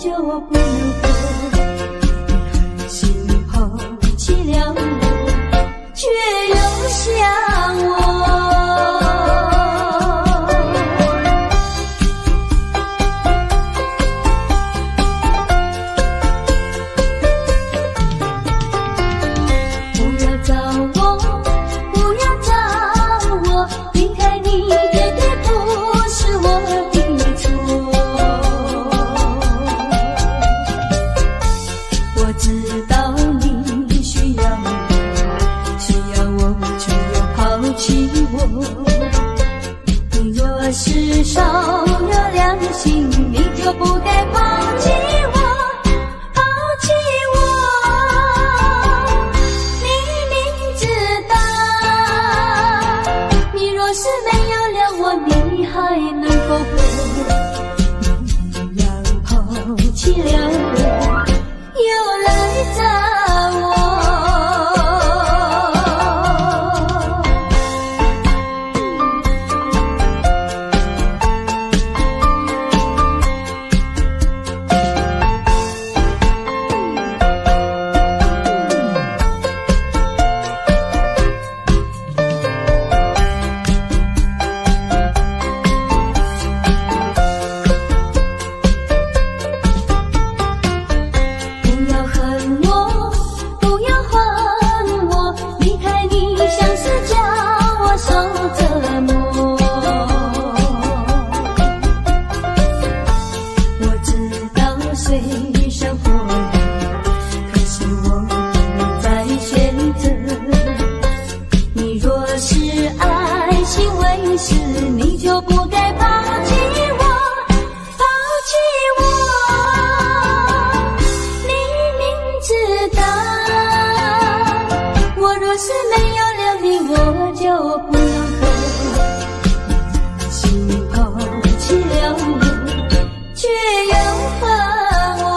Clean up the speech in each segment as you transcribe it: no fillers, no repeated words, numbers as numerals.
就不能够。狠心抛弃了我，却又想我。不要找我，不要找我，离开你绝对不是我的错。我知道你需要我，却又抛弃我。你若是少了良心，你就不该抛弃我，抛弃我。你明知道，你若是没有了我，你还能够活？你要抛弃了我，又来找我。不要恨我，不要还我，离开你像是叫我受折磨。我知道水深火热，可是我不再选择。你若是爱心为实，你就不该抛弃我，抛弃我。你明知道，我若是没有了你，我就不能活。心抛弃了我，却又恨我。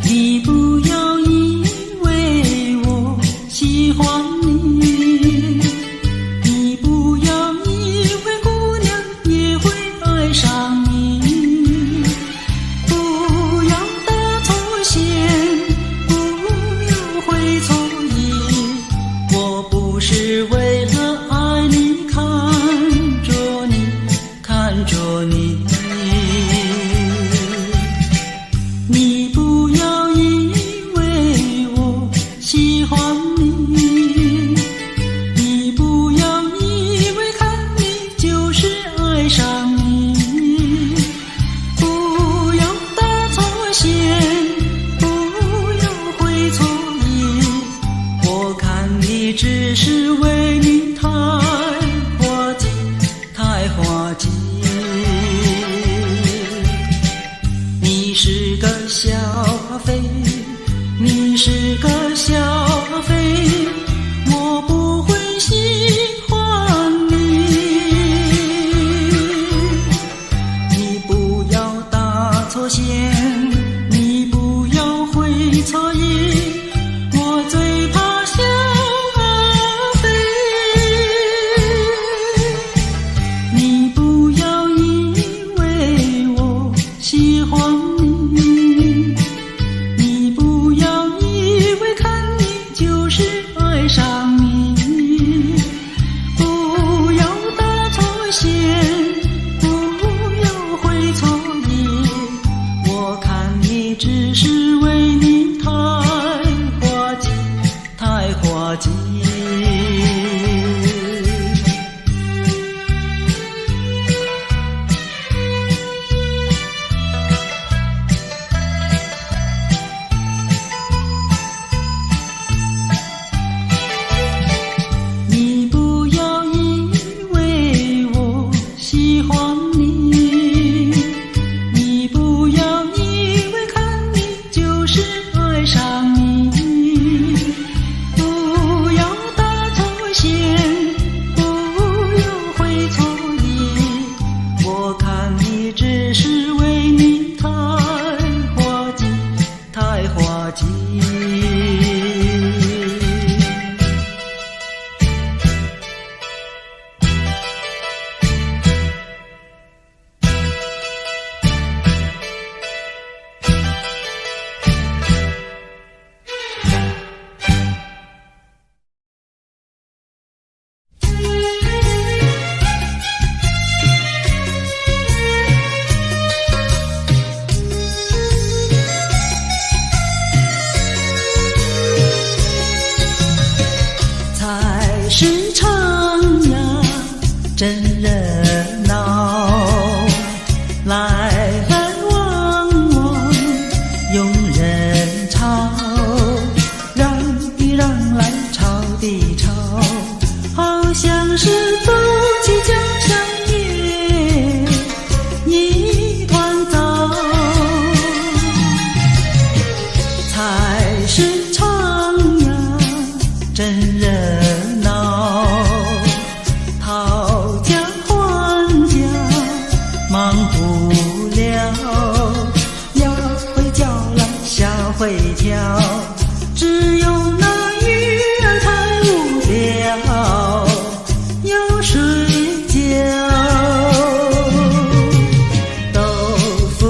你不要以为我喜欢你，你不要以为姑娘也会爱上你。不要搭错线，不要会错意，我不是为了爱你看着你，看着你。你不要以为我喜欢你，你不要以为看你就是爱上你。不要搭错线，不要会错意，我看你只是为你太滑稽，太滑稽。你是个小飞，你是个小飞，我不会喜欢你。你不要搭错线，你不要会错意，我最怕小飞。你不要以为我喜欢你，你不要以为看你就是爱上你。不要搭错线，不要会错意，我看你只是为你太滑稽，太滑稽。迹。市场呀，真热闹，来来往往拥人潮，让一让来吵地吵，好像是走起江山夜一团糟。菜市场呀，真热闹，讨价还价忙不了，要会叫来下会叫，只有那鱼儿太无聊，要睡觉。豆腐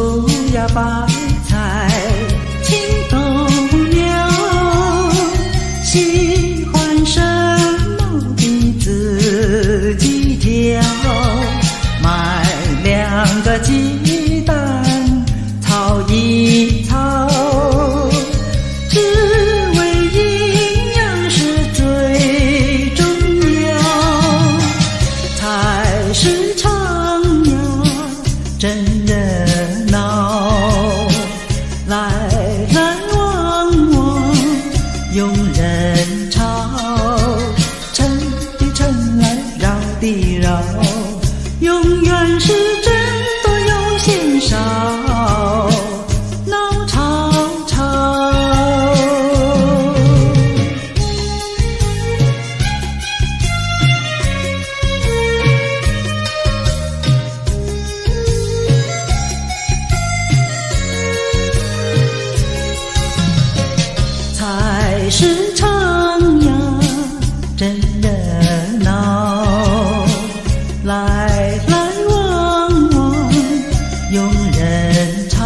呀白菜青豆苗，喜欢什么的自己挑，买2个鸡蛋炒一炒，只为营养是最重要。菜市场呀，真热闹，来来往往拥人潮，趁的趁来绕的绕，永远是真多又嫌少，闹吵吵。菜市场呀，真热闹，来来往往拥人潮，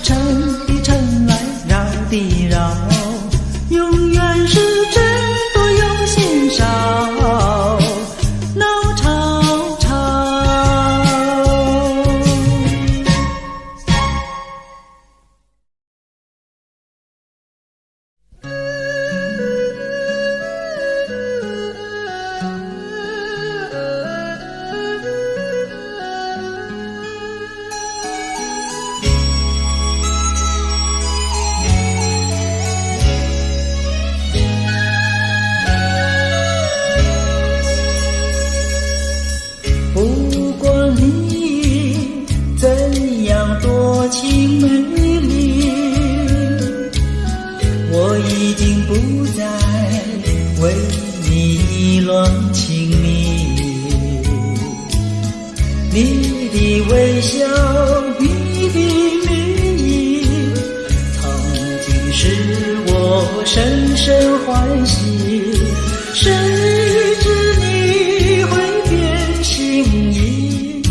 趁的趁来绕的绕，永远是真多又嫌少，闹吵吵。不管你怎样多情美丽，我已经不再为你意乱情迷。你的微笑，你的名义，曾经使我深深欢喜，谁知你会变心意，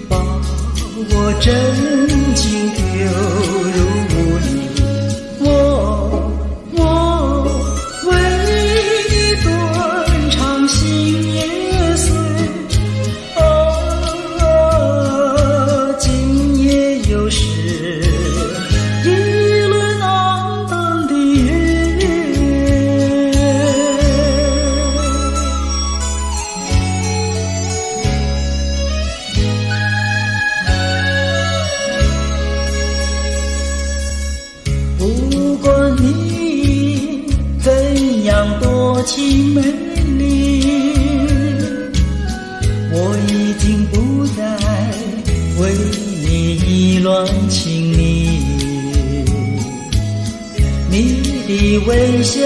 把我真情丢入污泥。我为你断肠心也碎，今夜又是一轮黯淡的月。不管你怎样多情美丽，我已经不再为你意乱情迷。你的微笑，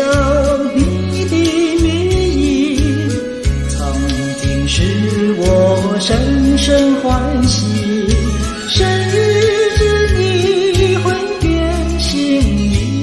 你的名义，曾经使我深深欢喜，谁知你会变心意，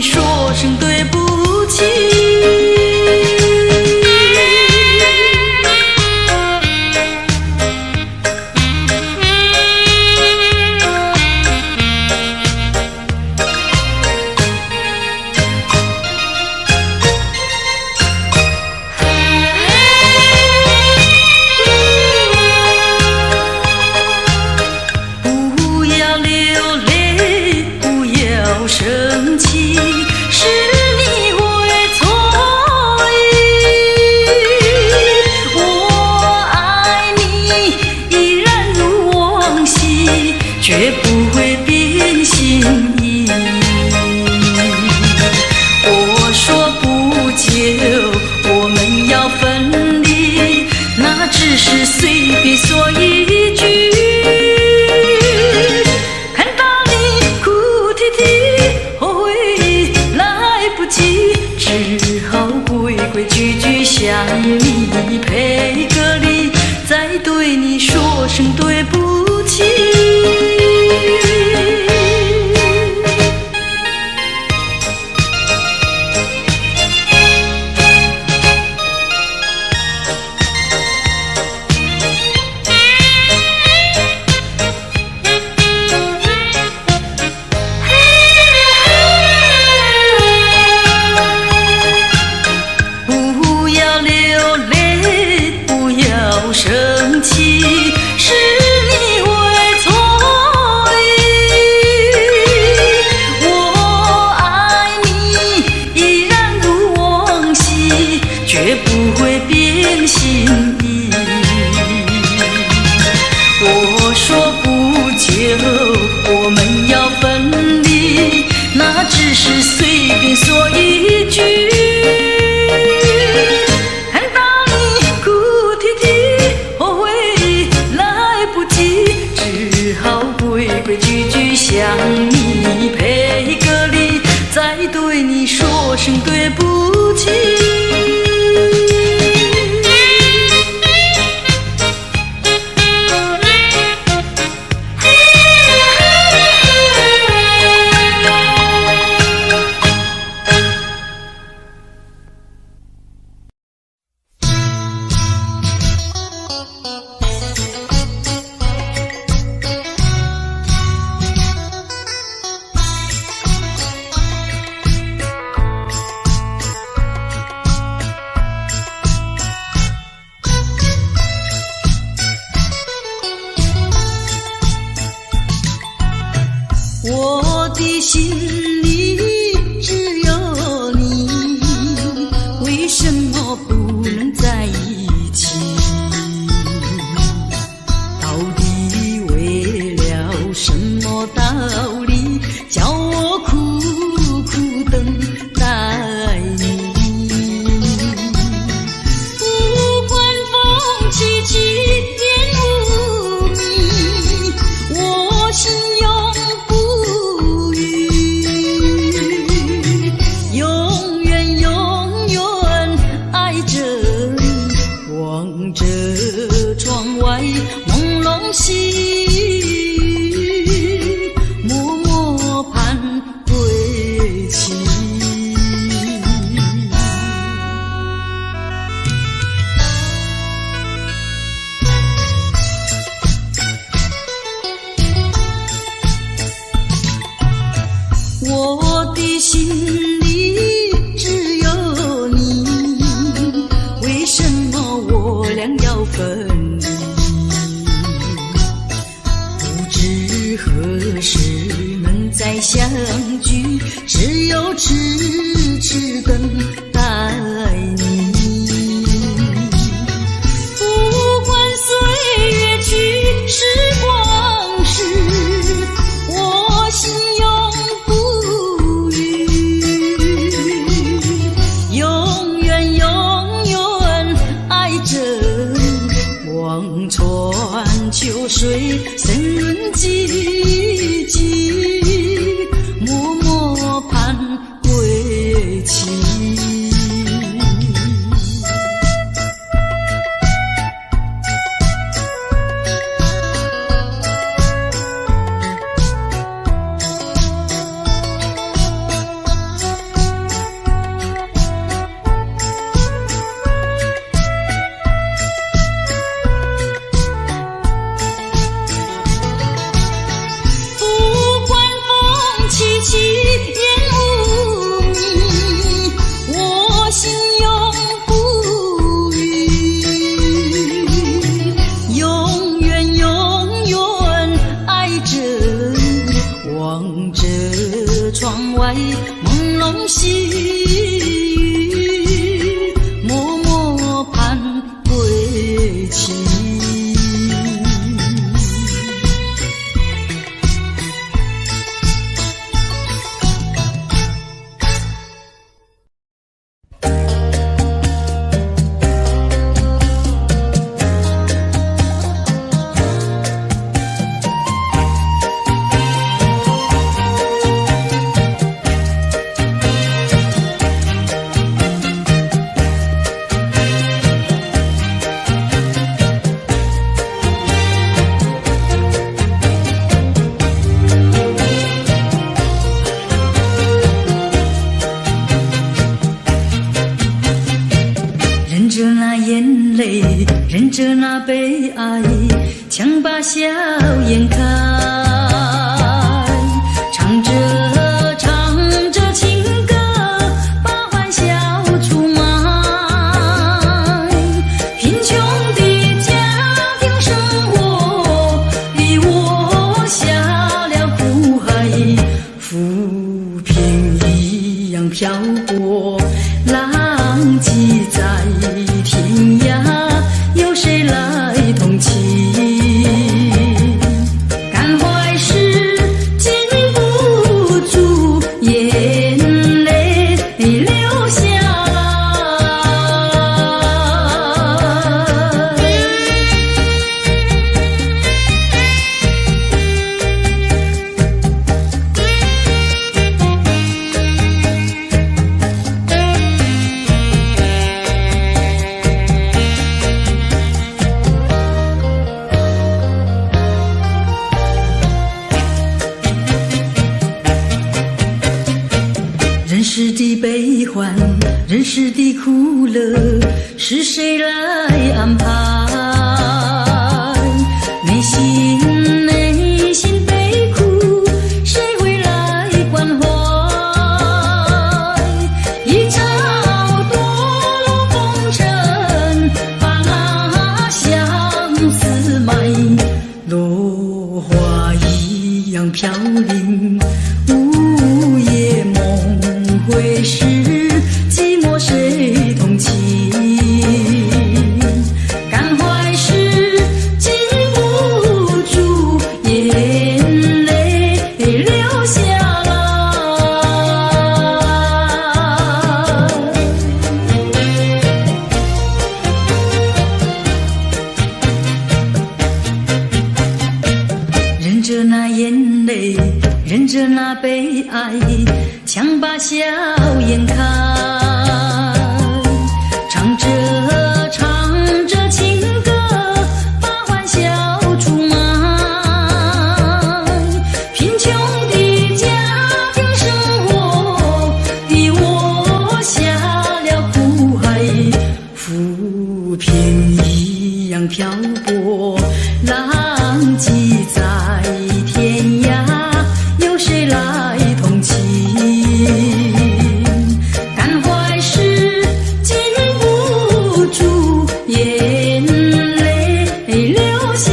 说声对不起。生气是你会错意，我爱你依然如往昔，绝不会变心意。我说不久我们要分离，那只是随便说一句。只好规规矩矩向你赔个礼，再对你说声对不起。生气是你会错意，我爱你依然如往昔，绝不会变心意。我说不久我们要分离，那只是随便说一句。规矩矩向你赔个礼，再对你说声对不起。我的心里只有你，为什么不能在一起？到底为了什么道理，叫我苦苦等待你？不管风起起点无你，我心永窗外朦胧兮，默默盼归期。我的心里只有你，为什么我俩要分离？不知何时能再相聚，只有痴痴等待你。不管岁月去，时光逝，我心永不渝，永远永远爱着你。望穿秋水，深润寂寂，默默盼归期。默默盼归期。忍着那眼泪，忍着那悲哀，强把笑颜开，唱着情歌，把欢笑出卖。贫穷的家庭生活逼我下了苦海，浮萍一样漂泊，浪迹在天涯，有谁来同情？感怀时禁不住眼泪流下人世的悲欢，人世的苦乐，是谁来安排？内心悲苦，谁会来关怀？一朝堕落风尘，把那相思埋，落花一样飘零，午夜梦回时，寂寞谁同情？感怀时禁不住眼泪流下来。忍着那眼泪，忍着那悲哀，强把笑颜开，唱着情歌，把欢笑出卖。贫穷的家庭生活逼我下了苦海，浮萍一样漂泊，浪迹在天涯，有谁来同情？感怀时禁不住眼泪流下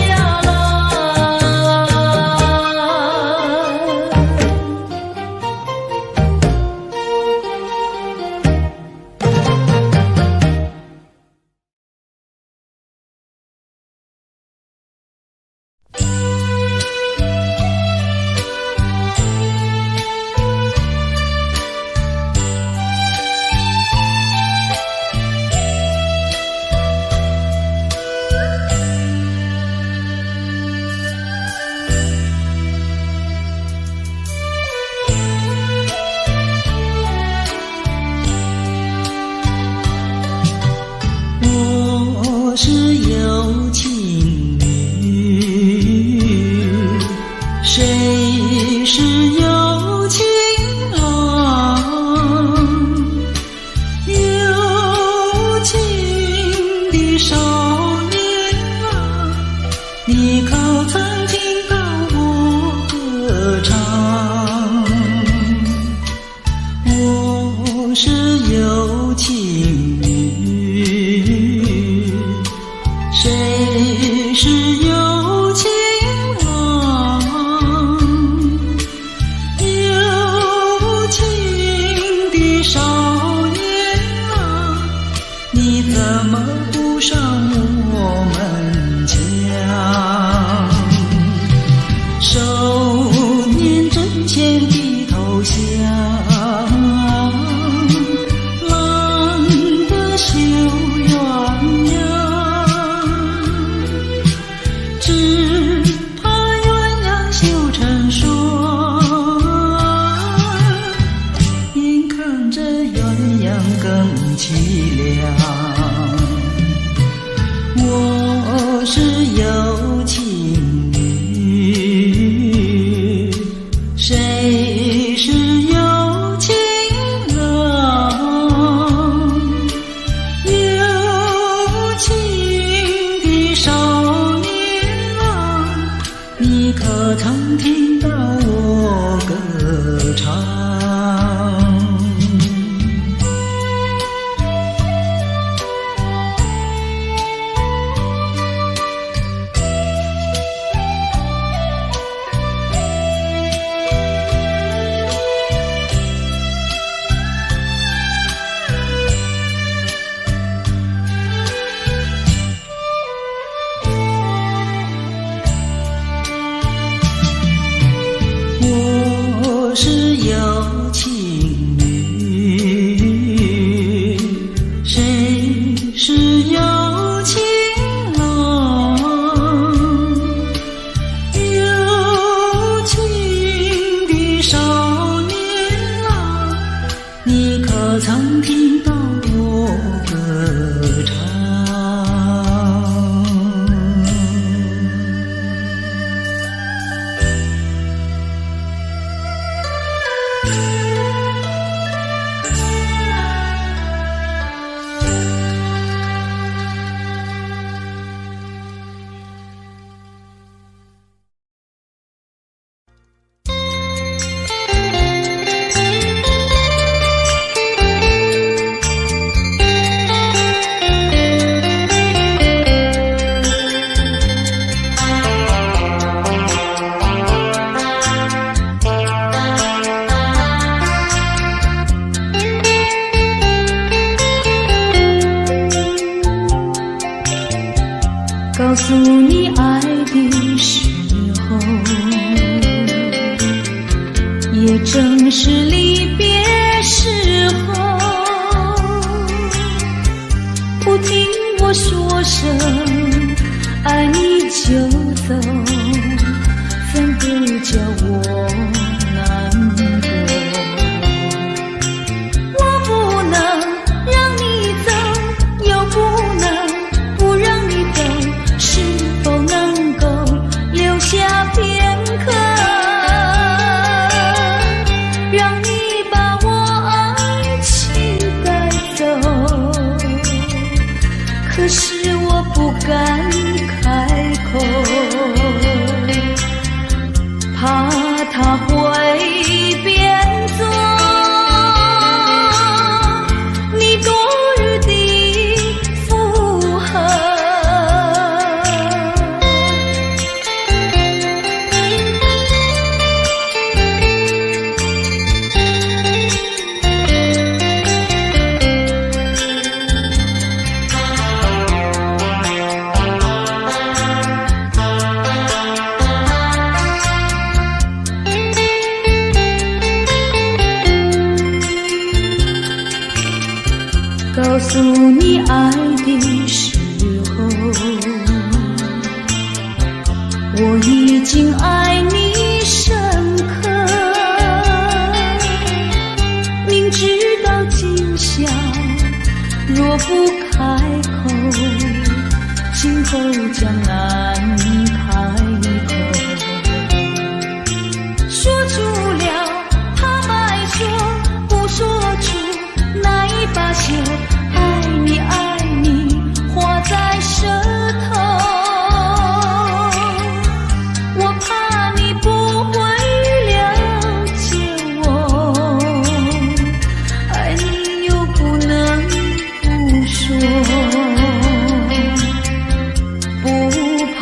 着鸳鸯更凄凉。我是有情女，谁是有情郎？有情的少年郎，你可曾听到我歌唱？我是有情女，谁是有情郎？有情的少年郎，你可曾听到我歌唱？告诉你爱的时候，也正是离别时候。不听我说声爱你就走，怎不叫我难过？我不能让你走，又不能不让你走，是否能够留下片刻，让你把我爱情带走？可是我不敢开口，怕他会变作你多日的负荷。告诉你爱的时候，我已经爱你深刻，明知道今宵若不开口，今后将难开口。说出了怕白说，不说出那一把酒，爱你爱你画在舌头。我怕你不会了解我，爱你又不能不说，不怕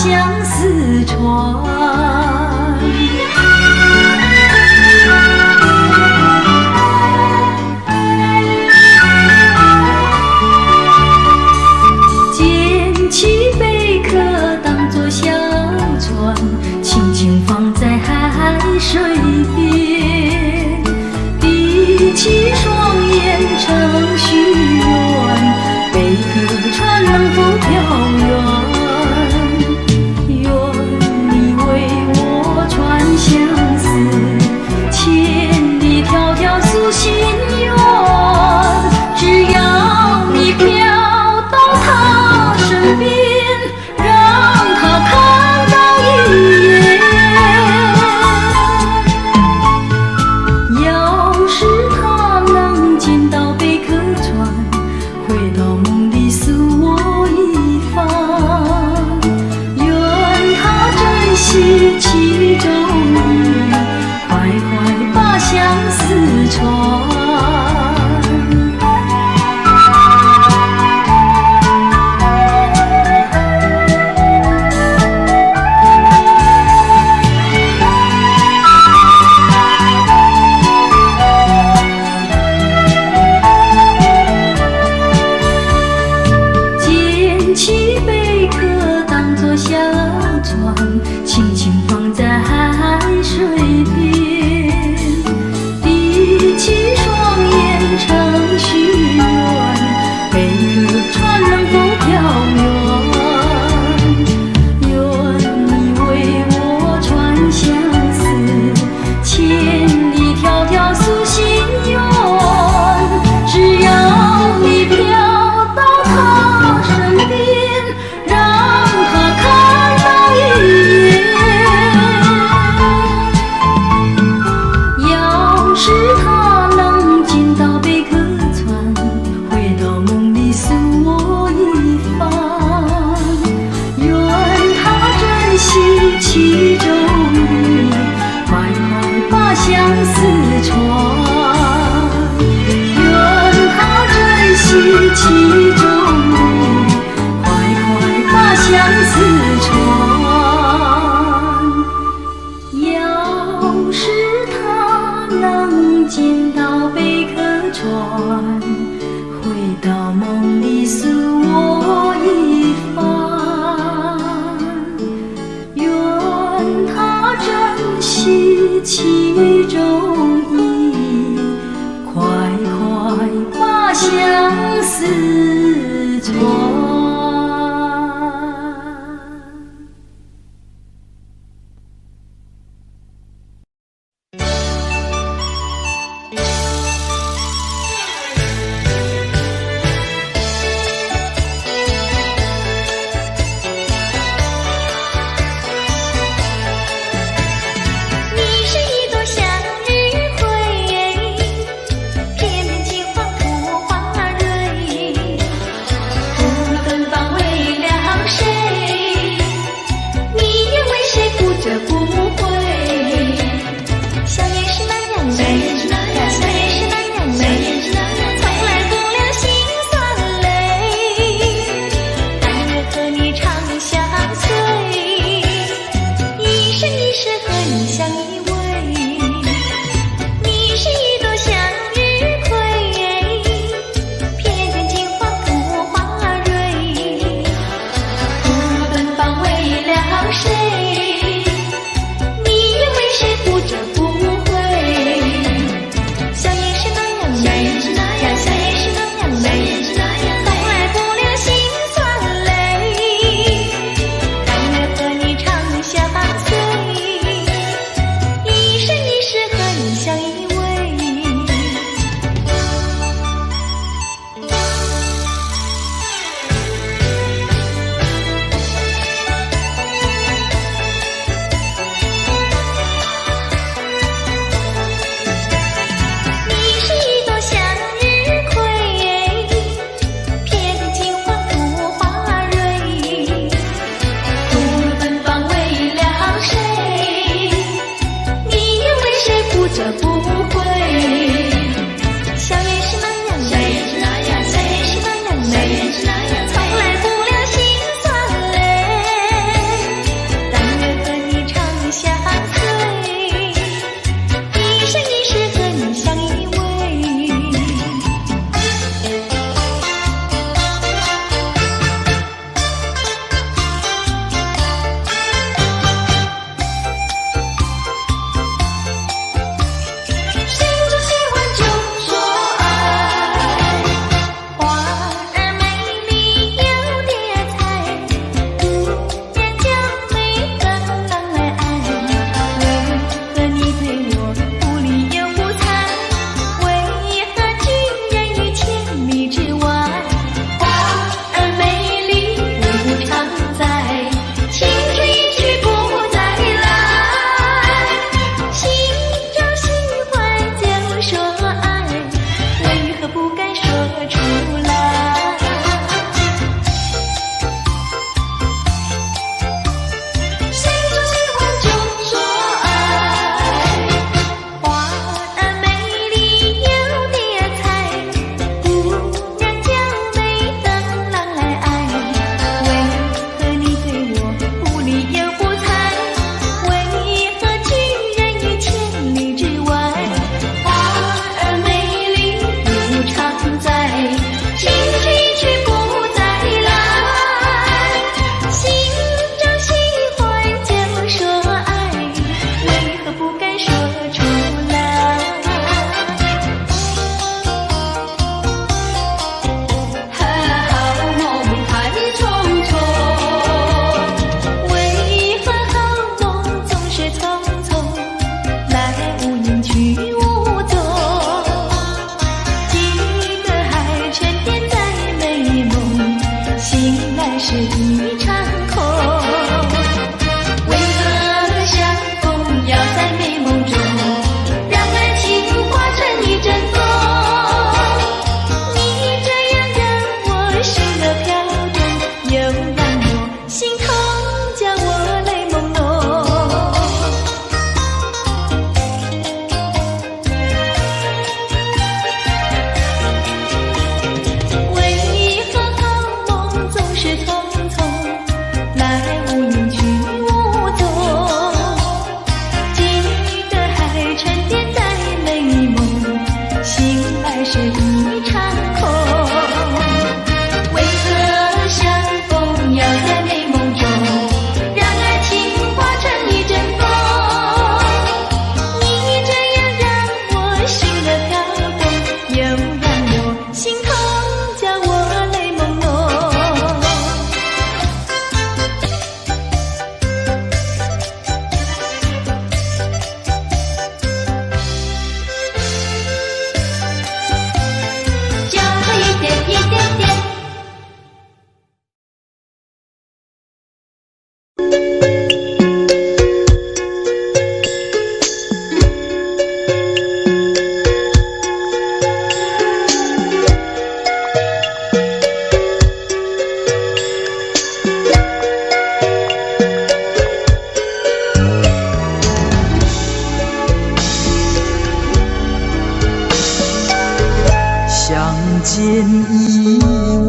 相思传。捡起贝壳当作小船，轻轻放在海水边，闭起双眼成许愿，贝壳船能否飘远？愿你为我传相思，千里迢迢诉心愿。只要你飘到他身边，让他看到一眼。要是他能见到贝壳船，回到梦里诉我一番。愿他珍惜其中意，快快把相思传。捡起贝壳当作小船，轻轻放在海水边，闭起双眼成许愿，贝壳船能否飘远？愿你为我传相思，千里迢迢诉心愿。只要你飘到他身边，让他看到一眼。要是他能见到贝壳船，回到梦里诉我一番。愿他珍惜其中意，快快把相思传。愿他珍惜其中意，快快把相思传。要是他能见到贝壳船，回到梦里诉我一番。愿他珍惜其中意，快快把相思传。你是一朵向日葵，偏偏金黄吐花蕊。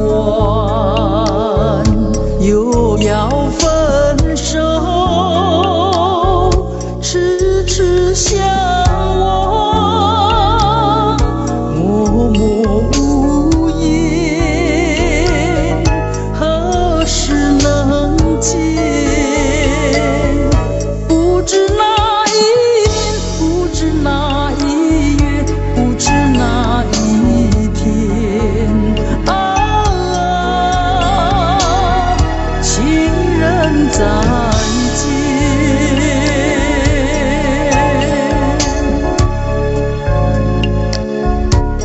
完，又要分手，痴痴相望，默默无言，何时能见？不知哪一年，不知哪一月，不知哪一天啊，情人再见。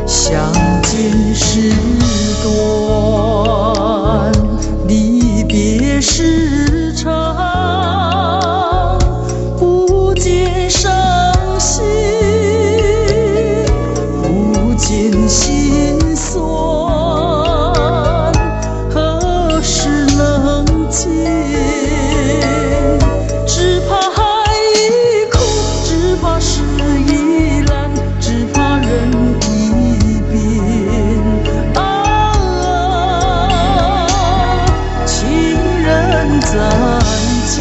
相见时短，离别时长，不见伤心，不见心酸，何时能见？只怕海已枯，只怕事已烂，只怕人已变啊，情人再见。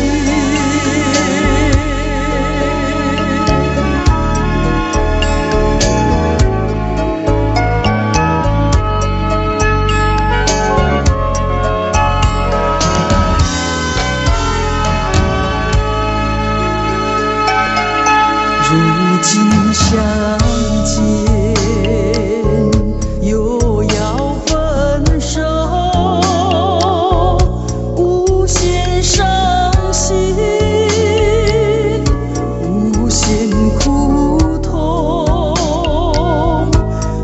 如今相见，又要分手，无限伤心，无限苦痛，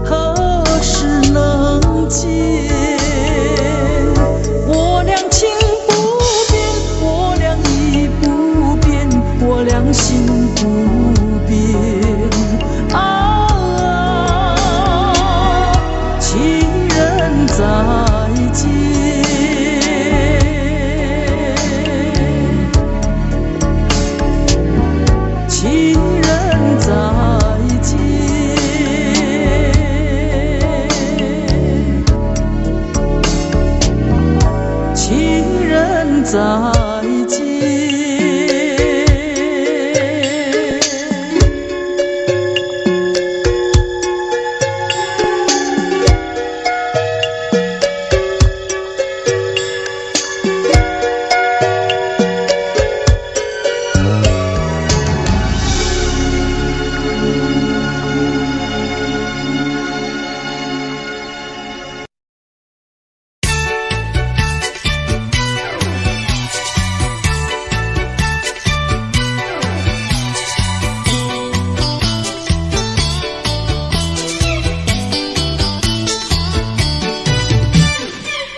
何时能见？我俩情不变，我俩意不变，我俩心不变啊，情人再见，情人再见，情人再见。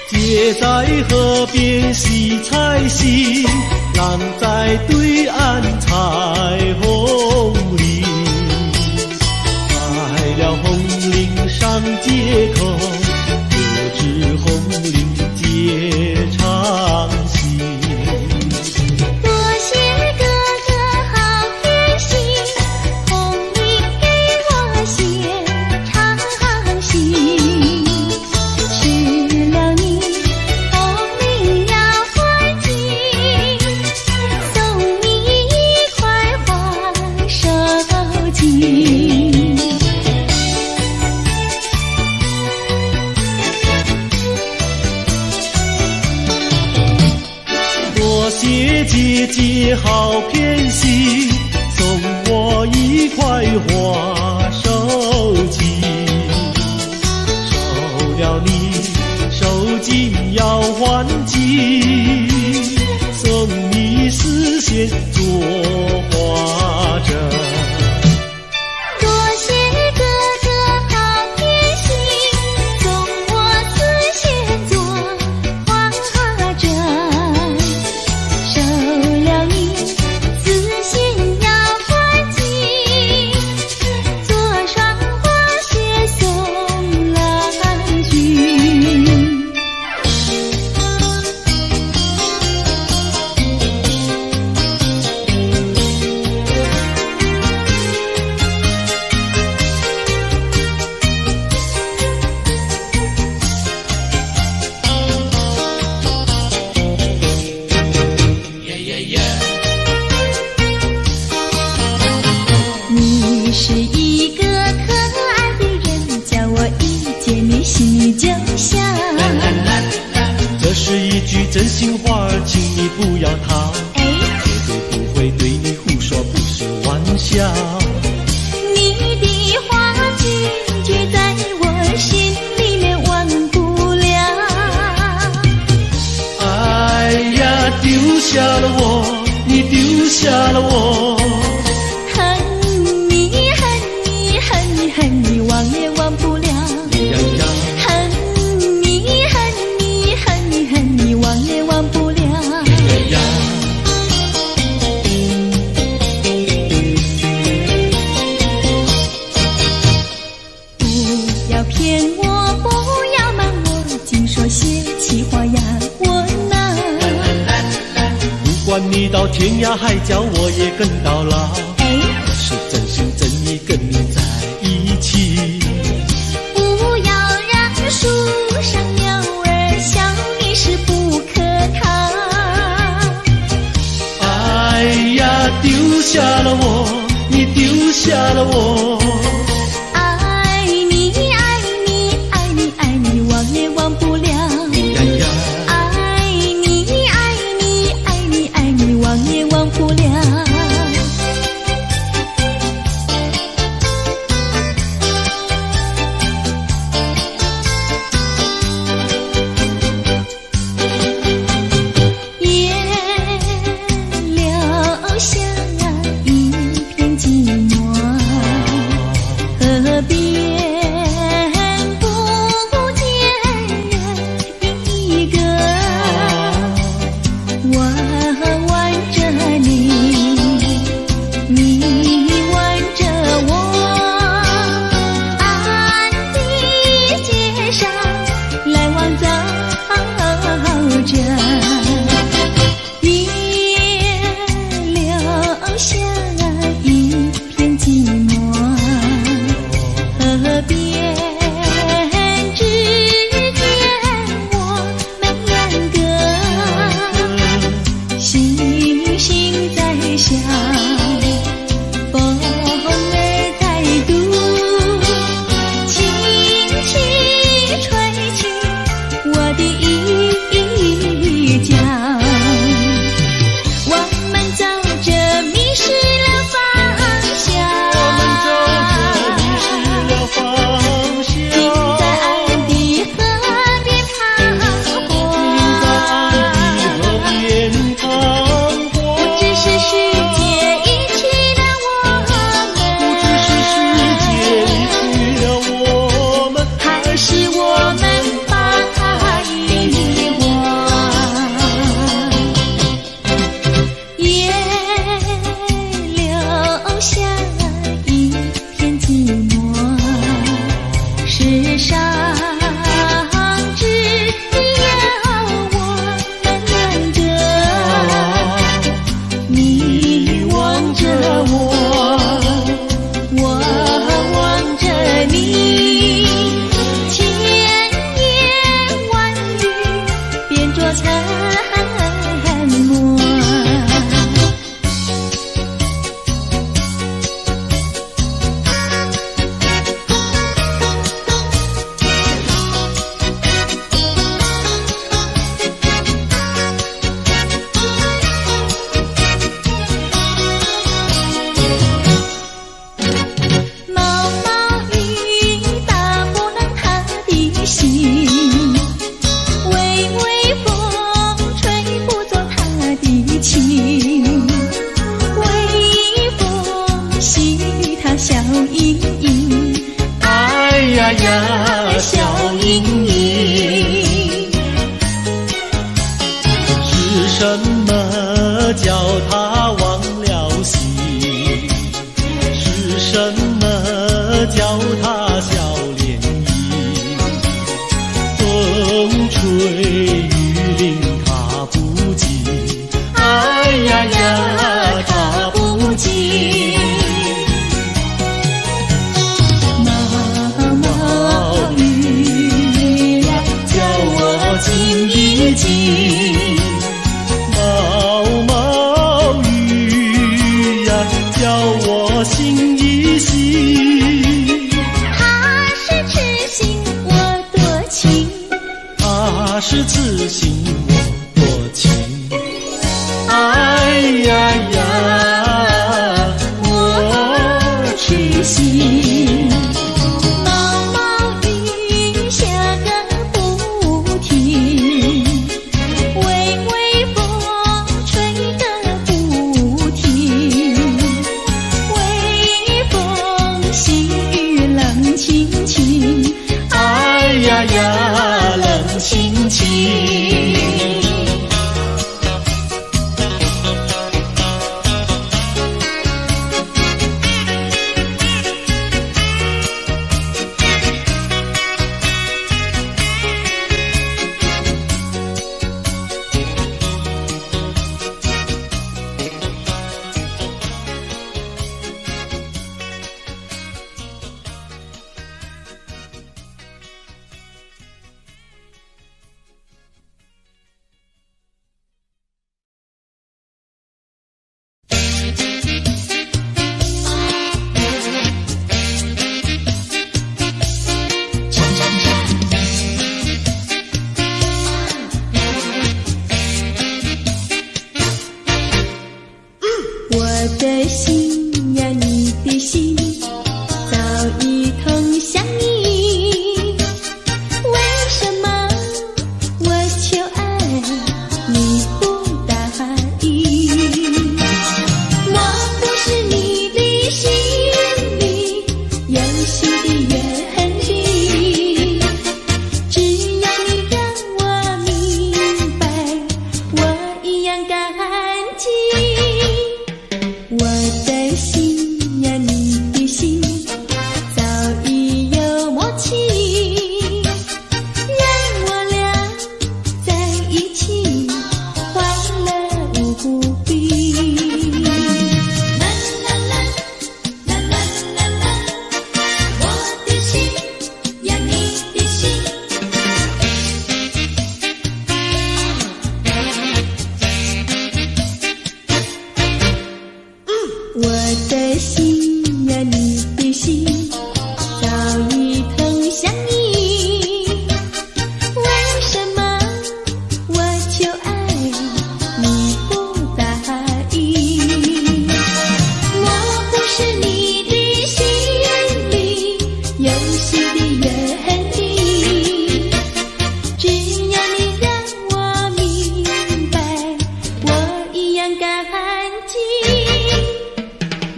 姐在河边洗菜洗，浪在对岸采红菱。采了红菱上街口，可知红菱结长情。多谢哥哥好偏心，红菱给我写长信。失了你，红菱要还情，送你一块花手巾。多谢姐姐好偏心，送我一块花手巾。收了你手巾要还金，送你丝线做花针。多谢哥哥好偏心，送我丝线做花针。收了你丝线要还金，做双花鞋送郎君。下。这是一句真心话，请你不要逃，绝对不会对你胡说，不是玩笑。你的话句句在我心里面忘不了。哎呀，丢下了我，你丢下了我，恨你恨你恨你恨你忘也忘不了。呀呀，恨你恨你恨你恨你忘也忘不了。呀呀。不要骗我，不要瞒我，净说些气话呀我呐。不管你到天涯海角，我也跟到老。我是真心真意跟你在一起。不要让树上鸟儿笑你是不可靠。哎呀，丢下了我，你丢下了我，爱你爱你爱你爱你忘也忘不了。呀呀，爱你爱你爱你爱你忘也忘不了。也留下一片寂寞，河边不见人一个。我挽着你，你挽着我，暗的街上来往走着，也留下一片寂寞。河边只见我们两个，星星在笑，风儿在读，轻轻吹起我的衣角。我们走着迷失了方向，停在岸的河边彷徨。不知是世界遗弃了我们，还是我们把遗忘。也留下一片寂寞，世上只有我们两个。你望着我，我望着你，千言万语变作沉默。毛毛雨打不烂他的心，微微风吹不走他的情，微风细雨他笑盈盈，哎呀呀，笑盈盈。是什么叫他忘了形？是什么叫他笑脸迎？风吹雨淋他不及，哎呀呀，他不及。毛毛雨呀，叫我静一静。毛毛雨呀，叫我醒一醒。他是痴心，我多情。是痴心我多情。哎呀呀，我痴心。毛毛雨下个不停，微微风吹个不停，微风细雨冷清清，哎呀呀，冷清清。我的心呀，你的心早已同向你，为什么我求爱你不答应？我不是你的心里有心的原地，只要你让我明白，我一样感激。我的心呀，你的心早已有默契，让我俩在一起欢乐无比。啦啦啦啦啦啦啦，我的心呀，你的心。我的心呀，你的心早已同向你，为什么我求爱你不答应？我不是你的心里有心的原地，只要你让我明白，我一样感激。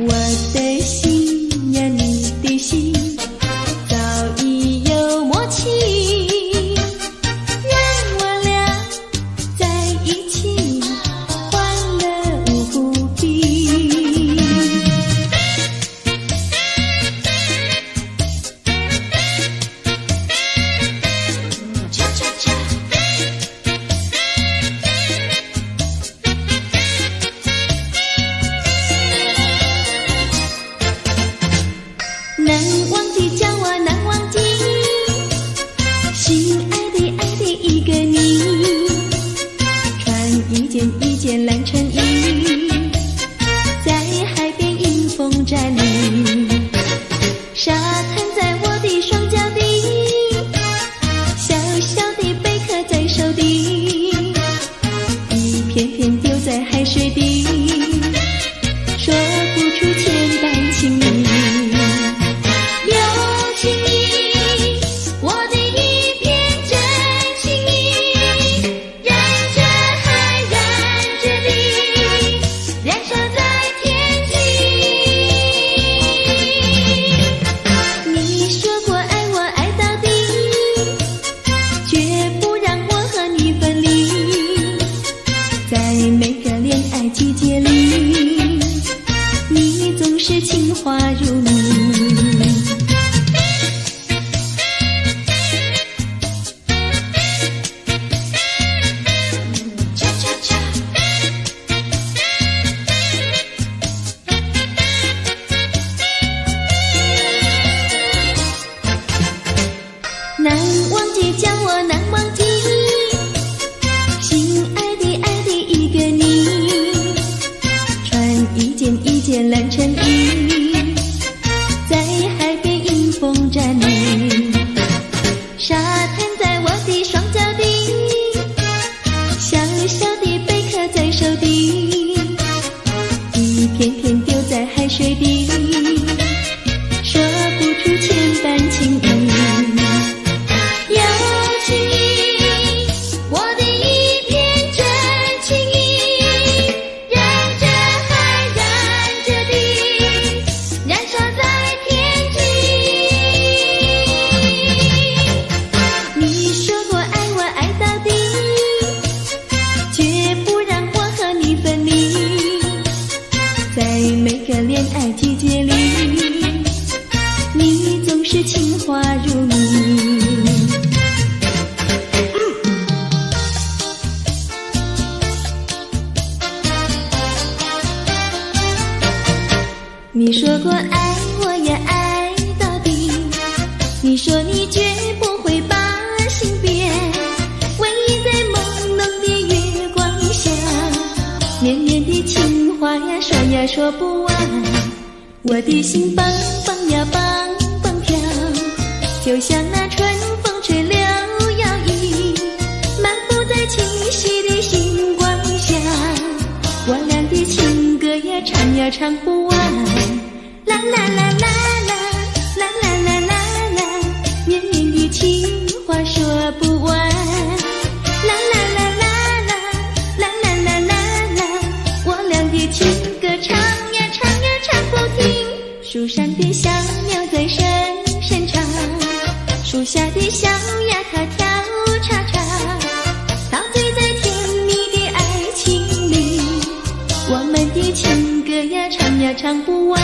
我的心呀，你的心早已有默契，让我俩在一起欢乐无比。恰恰恰。难忘记叫我难忘记，心爱的一个你，穿一件蓝衬衣，在海边迎风站立，沙滩在我的双脚底，小小的贝壳在手底，一片片丢在海水底，说不出千般情意。季节里，你总是情话如你。恰恰恰。难忘记叫我难忘记，心爱的一个你，穿一件蓝衬衣，说过爱我呀爱到底，你说你绝不会把心变，唯一在朦胧的月光下，绵绵的情话呀说呀说不完，我的心蹦蹦呀蹦蹦跳，就像那春风吹柳摇曳，漫步在清晰的星光下，我俩的情歌呀唱呀唱不完，啦啦啦啦啦啦啦啦啦啦，绵绵的情话说不完，啦啦啦啦啦啦啦啦啦啦，我俩的情歌唱呀唱呀唱不停，树上的小鸟在声声唱，树下的小鸭它跳叉叉，陶醉在甜蜜的爱情里，我们的情歌呀唱呀唱不完。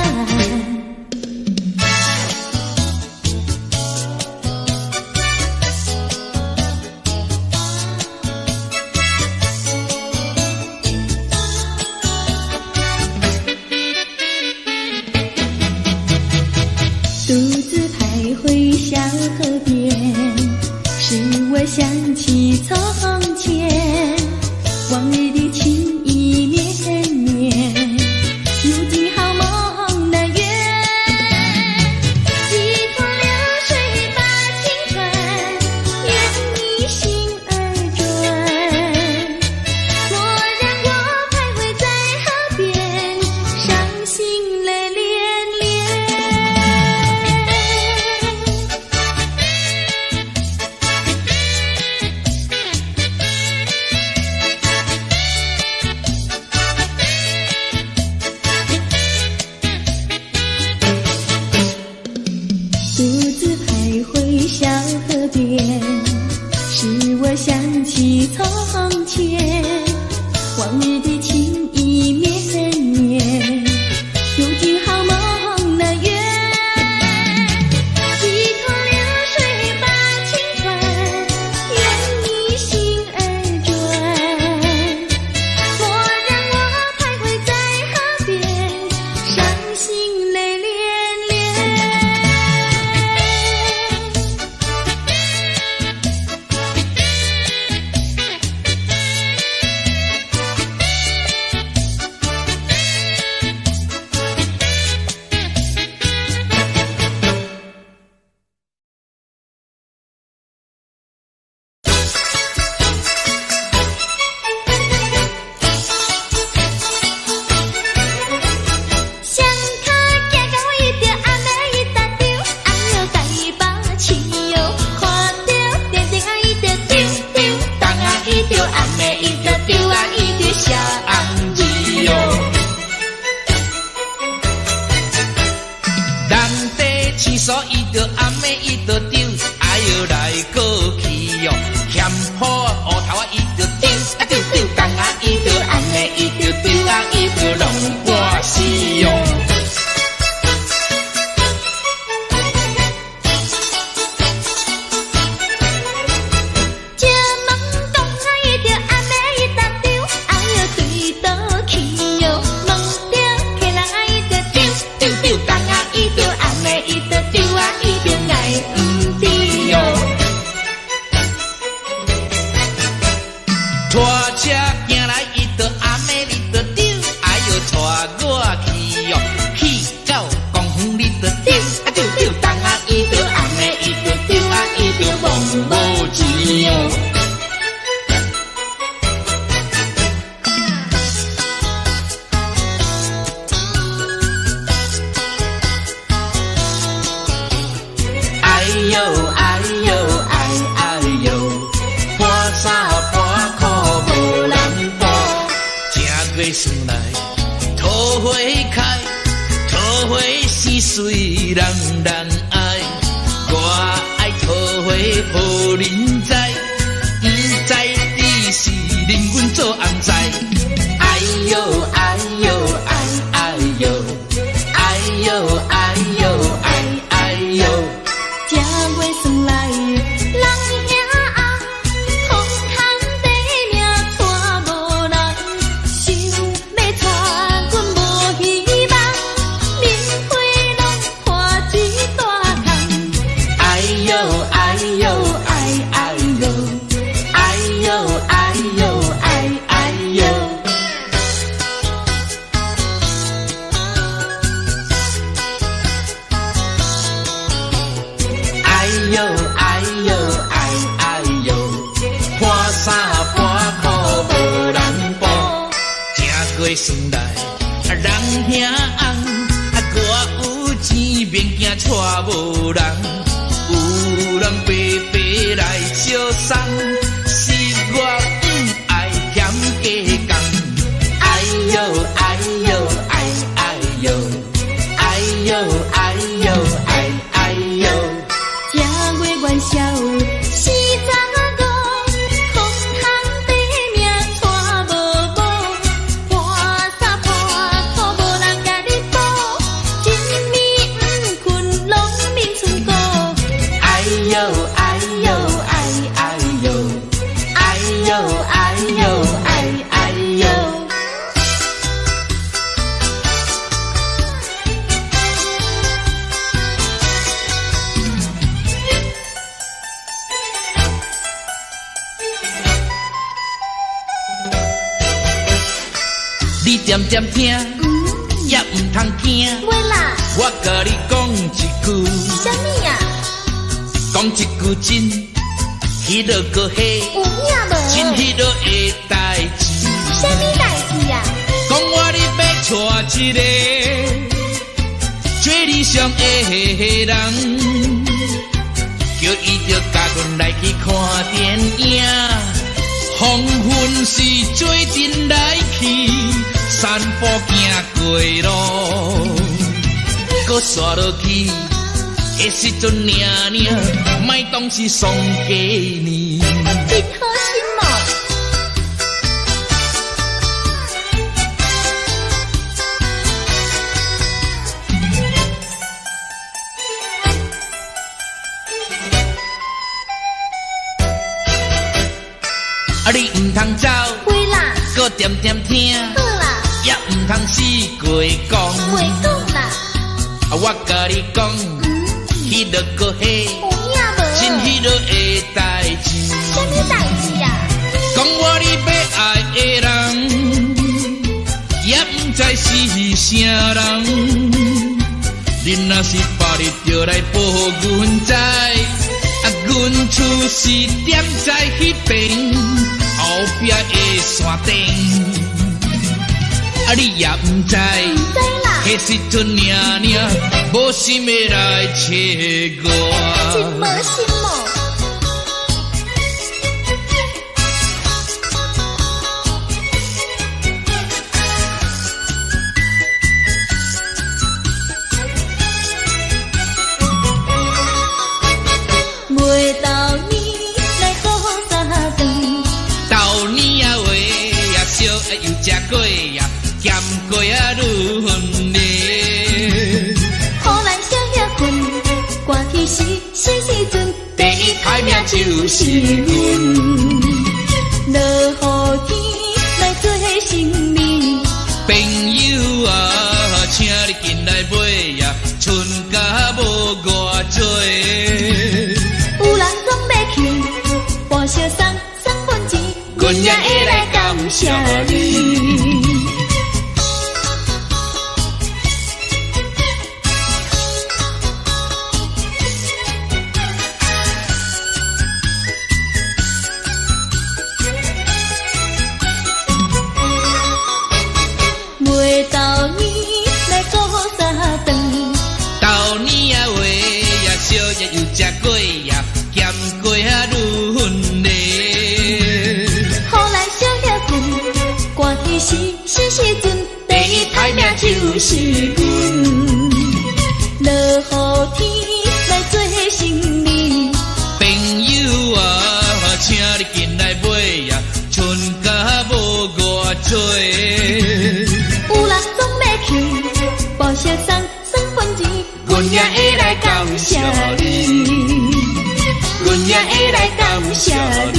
独自徘徊小河边，使我想起从前，往日的情意绵绵，如今好梦难圆，几头流水把情传，愿你心儿转，莫让我徘徊在河边，伤心泪连连。独自徘徊小河边，使我想起从前，往日的情意绵绵，如今好梦难圆，几头流水把情传，愿你心儿转，莫让我徘徊在河边，伤心泪连连。双脚行到伊着阿妹伊搭丢，哎哟大把气哟，看着电电啊伊着丢丢，当啊伊着阿妹伊着丢啊伊着小红字哟。人地厕所伊着阿妹伊着丢，哎哟来过去哟，欠铺乌头啊伊着丢啊丢丢，当啊伊着阿妹伊着丢啊伊着弄半死哟。这梦东啊伊着阿妹伊搭丢，哎哟对倒去哟，梦着客人啊伊着丢丢丢，当啊伊着阿妹伊着丢啊伊着爱不知哟。拖车行来伊着阿妹你着丢，哎哟拖我去哟，去到公园你着丢啊丢丢，当啊伊着阿妹伊着丢啊伊着梦无钱哟。哎呦哎呦哎哎呦，半衫半裤无人补，正月算来桃花开，桃花似水人人爱，我爱桃花予人知，不知你是令阮做红菜。哎呦哎呦哎哎呦，哎呦哎呦哎哎呦。正月算来，人兄啊，风空地命带无人，想要带阮无希望，明月算来，人兄翁，我有钱免惊带无人，有人白白来相送，是我不爱嫌加工。哎呦哎呦哎哎呦，哎呦哎呦哎哎呦，正月元宵是怎个？风通地命带无无，破衫破裤无人甲你补，一暝不困拢眠春鼓。哎呦哎呦哎哎呦，哎呦哎呦哎哎呦。你点点听，也唔通惊。喂啦，我甲你讲一句，啥物啊？讲一句真，迄落个嘿，有影无？真迄落的代志。啥物代志啊？讲我你要娶一个最理想的人，叫伊着甲阮来去看电影。黄昏时做阵来去，散步行过路，搁刷落去的时阵领领，莫当是送给你。真好心哦！啊，你唔通走，会啦，搁点点听，好啦，也唔通死过讲。会讲啦，啊，我甲你讲，迄落个嘿，有影无？真迄落的代志。啥物代志啊？讲我你要爱的人，也唔知是啥人。你若是把你着来报阮知，啊，阮厝是点在迄边后壁的山顶。啊，你也唔知，知啦，迄时阵领领，无心要来找真我。无心哦。每到年来好三顿，豆年啊话也烧又食过呀，咸过啊愈分咧。好咱少遐困，寒天时阵，第一排名就是阮。落雨天来做新年，朋友啊，请你进来买呀，春假无偌多。有人总要去，半小送份钱，阮也会来感谢你。每到年来过三顿，豆年啊话也烧也又食过呀，咸过啊愈分咧。好咱少遐困，寒天时阵，第一排名就是阮。落雨天来做新年，朋友啊，请你进来买呀，春假无偌多。有人总要去，报销送份钱，阮也会来感谢你，阮也会来感谢你。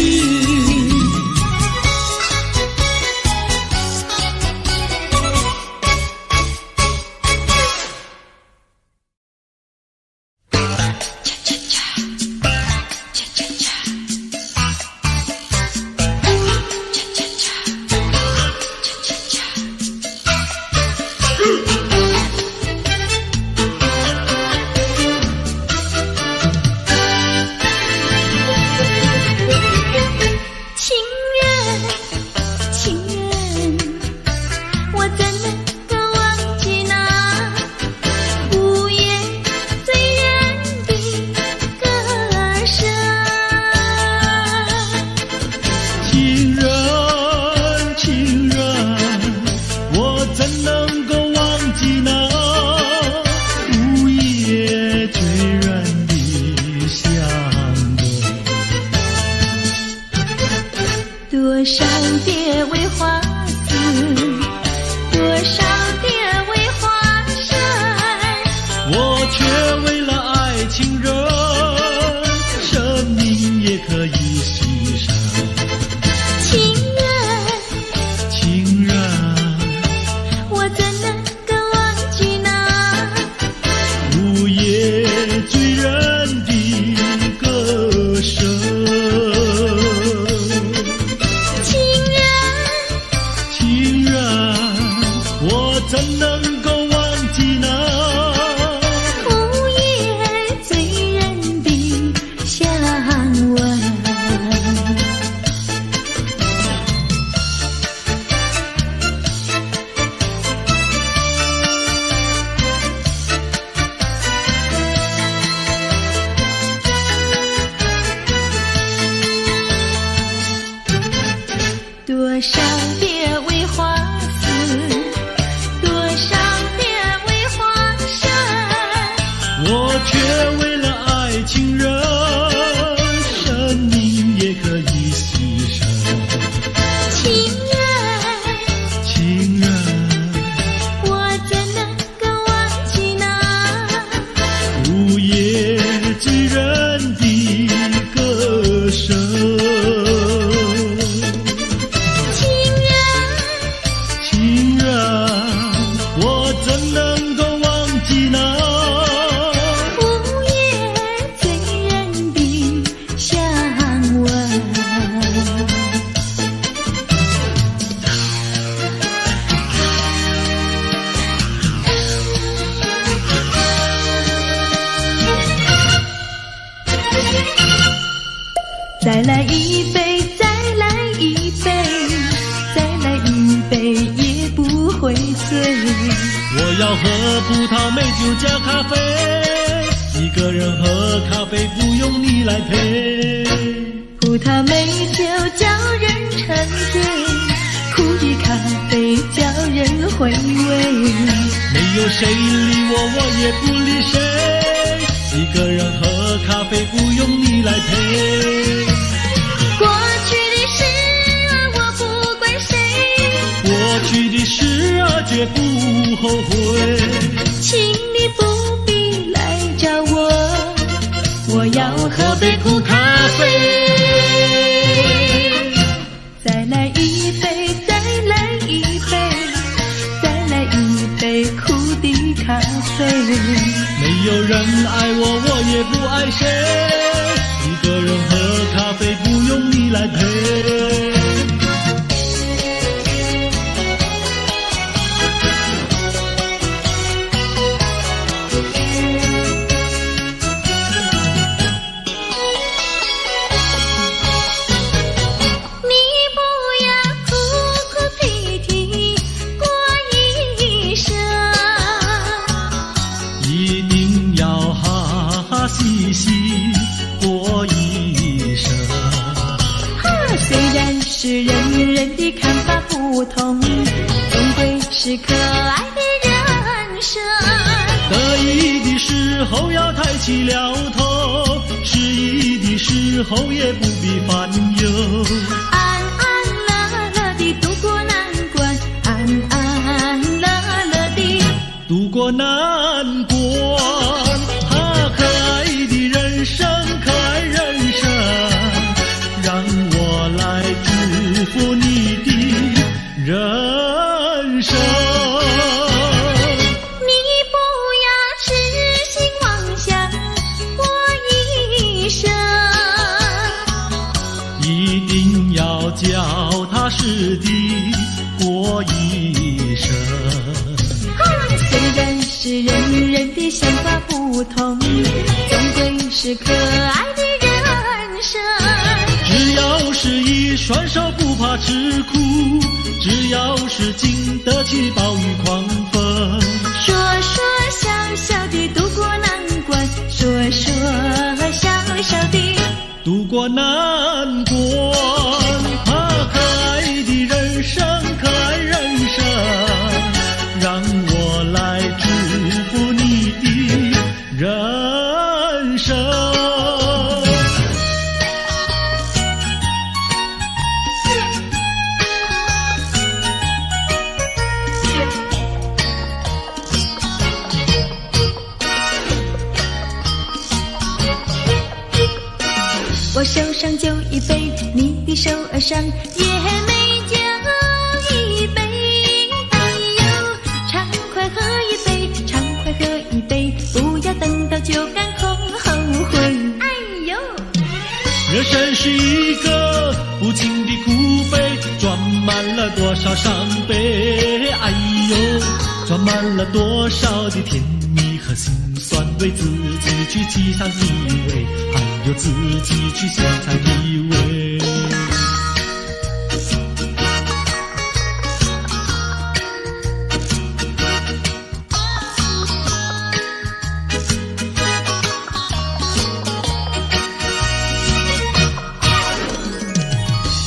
情人，情人，我怎能够忘记那午夜醉人的香味？多少蝶为花死，多少蝶为花生，我却为了爱情人，生命也可以牺牲。情人，情人，我怎能够忘记那午夜醉人的歌声。情人，情人，我怎能够忘记那午夜醉人的香味？多少蝶为花死，多少蝶为花生，我却为了爱情人，生命也可以牺牲。情人，情人，我怎能够忘记那午夜醉人的歌声。情人，我怎能够忘记那午夜醉人的香味？再来一杯，再来一杯，再来一杯也不会醉。我要喝葡萄美酒加咖啡，一个人喝咖啡不用你来陪。葡萄美酒叫人沉醉，苦与咖啡叫人回味。没有谁理我，我也不理谁，一个人喝咖啡不用你来陪。过去的事啊，我不怪谁，过去的事啊，绝不后悔。请你不必来找我，我要喝杯苦咖啡。再来一杯，再来一杯，再来一杯苦的咖啡。没有人爱我，我也不爱谁，一个人喝咖啡不用你来陪。细细过一生，虽然是人人的看法不同，终归是可爱的人生。得意的时候要抬起了头，失意的时候也不必烦忧。安安乐乐地度过难关，安安乐乐地度过难关。可爱的人生，可爱人生，让我来祝福你的人生。你不要痴心妄想过一生，一定要脚踏实地过一生。虽然是人人的想法不同，终归是可爱的人生。只要是一双手不怕吃苦，只要是经得起暴雨狂风。说说笑笑地度过难关，说说笑笑地度过难关。手上就一杯，你的手儿上也没酒一杯。哎呦，畅快喝一杯，畅快喝一杯，不要等到酒干空后悔。哎呦，人生是一个无情的苦杯，装满了多少伤悲。哎呦，装满了多少的甜蜜和辛酸，为自己去沏上一味，还有自己去欣赏一味。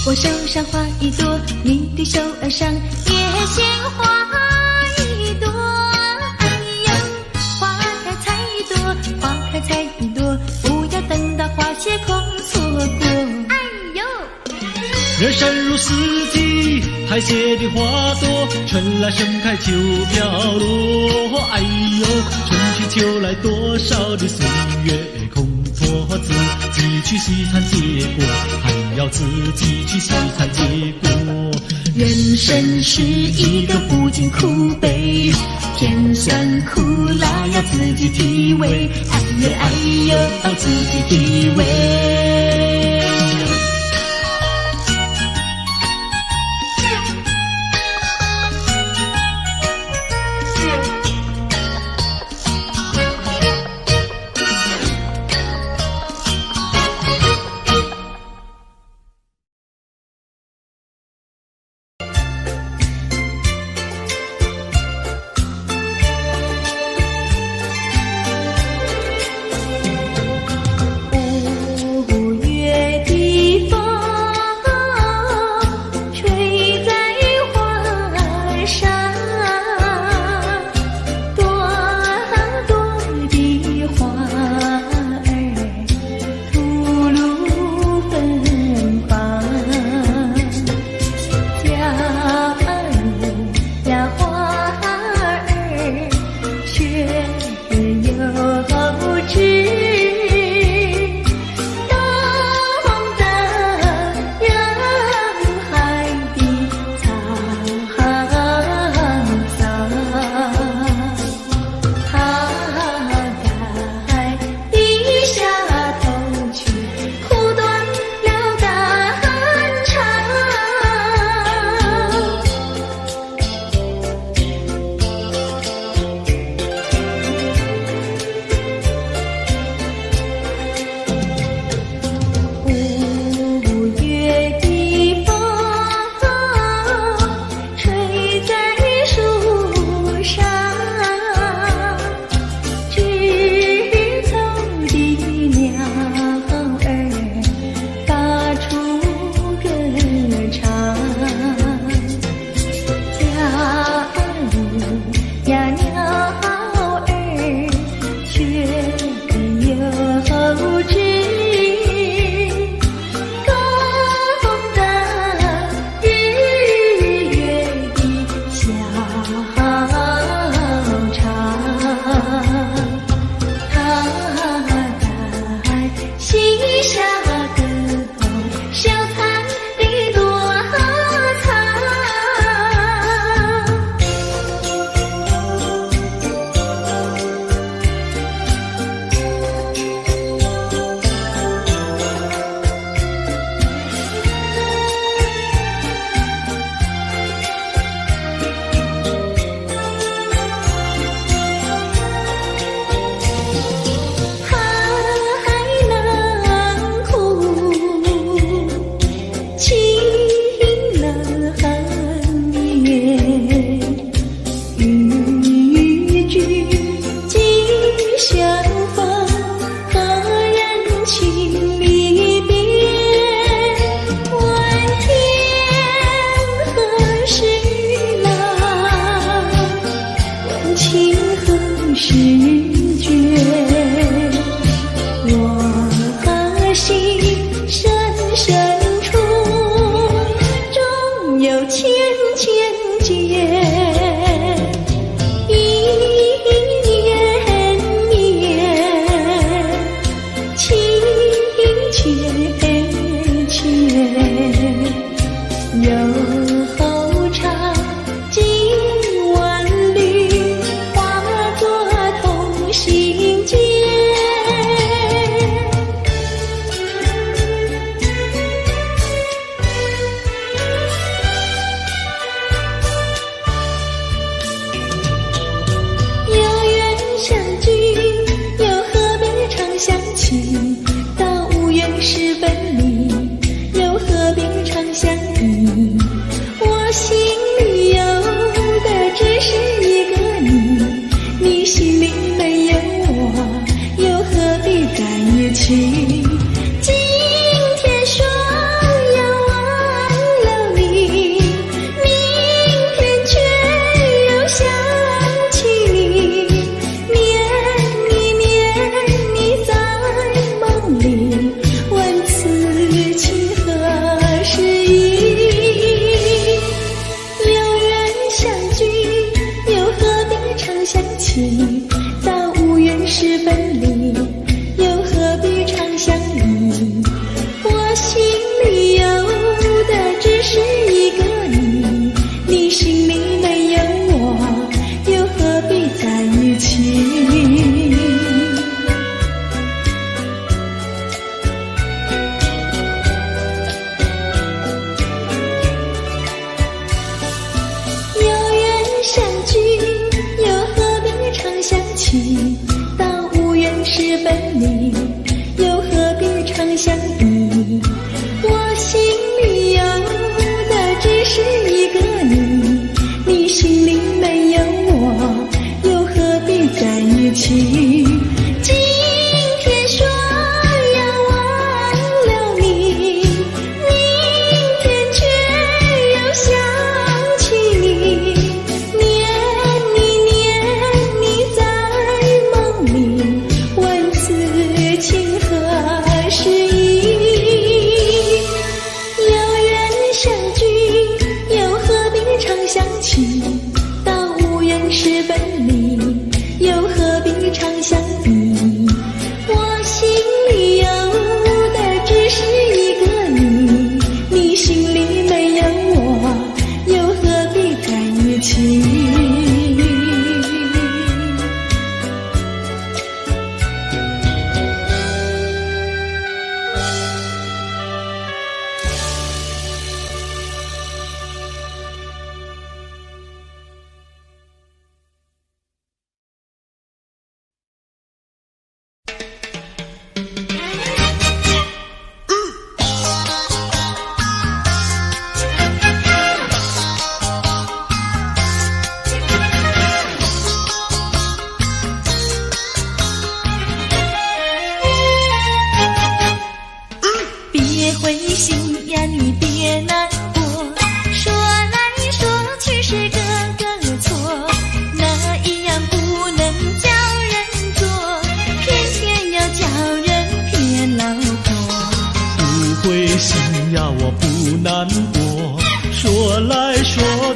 我手上花一朵，你的手儿上也鲜花一朵。哎呦，花开采一朵，花开采一朵，不要等到花谢空错过。哎呦，人生如四季，苔谢的花朵，春来盛开秋飘落。哎呦，春去秋来多少的岁月空托，自己去细看结果，还要自己去细看结果。人生是一个不尽苦悲，甜酸苦辣要自己体味。哎呦哎呦，要自己体味。5月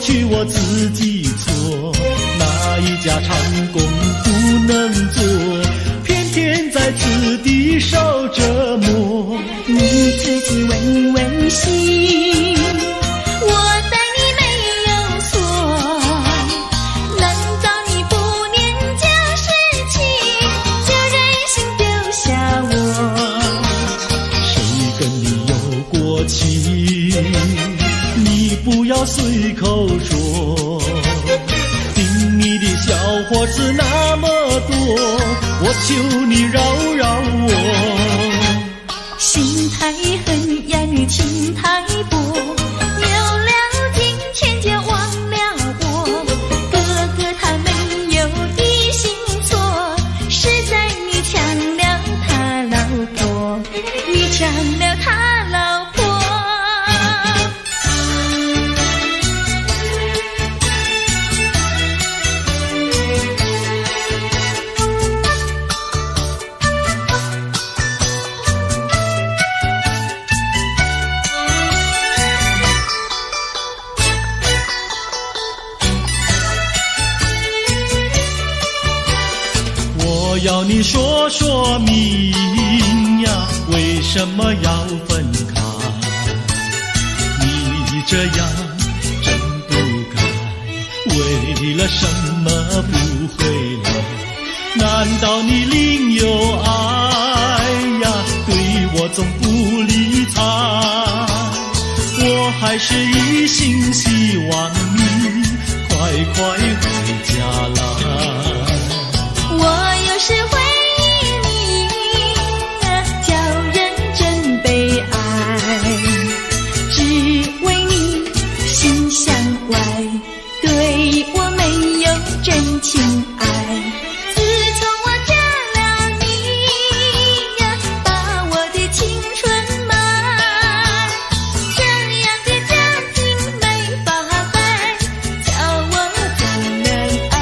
去我自己错，哪一家长工不能做，偏偏在此地受折磨。你自己问问心，我待你没有错，难道你不念旧事情，就任性丢下我？谁跟你有过情，你不要随口说，听你的小伙子那么多，我求你饶饶我。心太狠呀，你情太薄，有了金钱就忘了我。哥哥他没有的心错，是在你抢了他老婆，你抢了他老婆。我要你说说明呀，为什么要分开？你这样真不该，为了什么不回来？难道你另有爱呀？对我总不理睬，我还是一心希望你快快回家来。我有时回忆你，叫人真悲哀，只为你心向外，对我没有真情爱。自从我嫁了你，把我的青春埋，这样的家庭没法改，叫我怎能爱？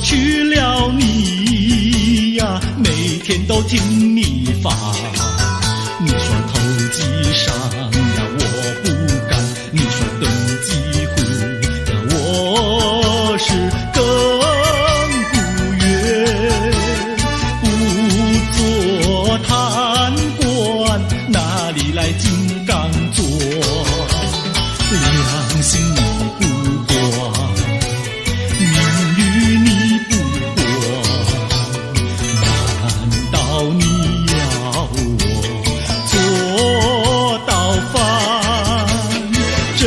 去了你呀，每天都听你发。你说投机商呀，我不干；你说登记会呀，我是更不愿。不做贪官，哪里来金刚座？良心你不管，名誉你不管，难道你要我做到犯？这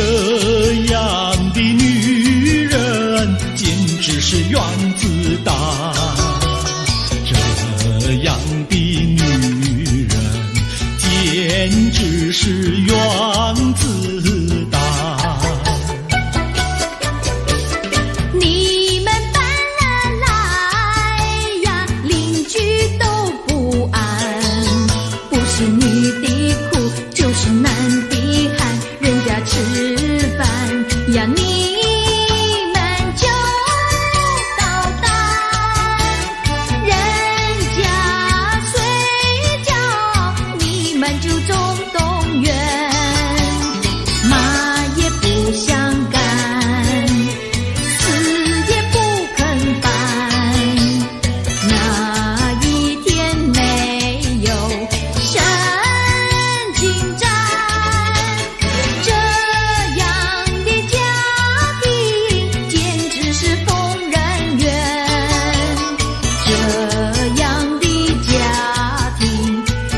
样的女人简直是原子弹，这样的女人简直是原子弹。你们搬了来呀，邻居都不安，不是女的苦，就是男的寒，人家吃饭呀，你们就捣蛋，人家睡觉，你们就总动员，骂也不想干，死也不肯办，哪一天没有神经战？这样的家庭简直是疯人院，这样的家庭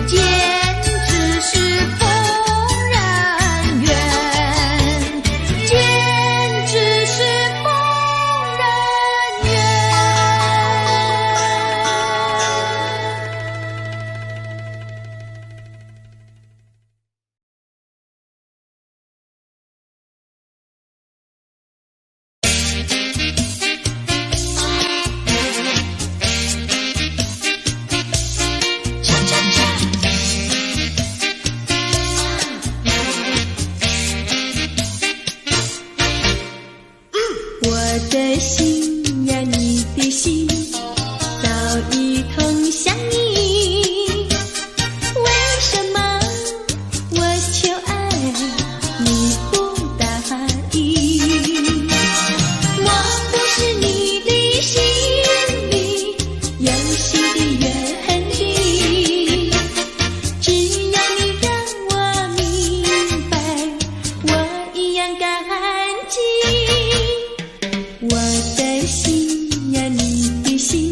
简直是疯人院，简直是疯人院。我的心呀，你的心早已通向你，为什么我求爱你不答应？我不是你的心里游戏的原地，只要你让我明白，我一样感激。我的心呀，你的心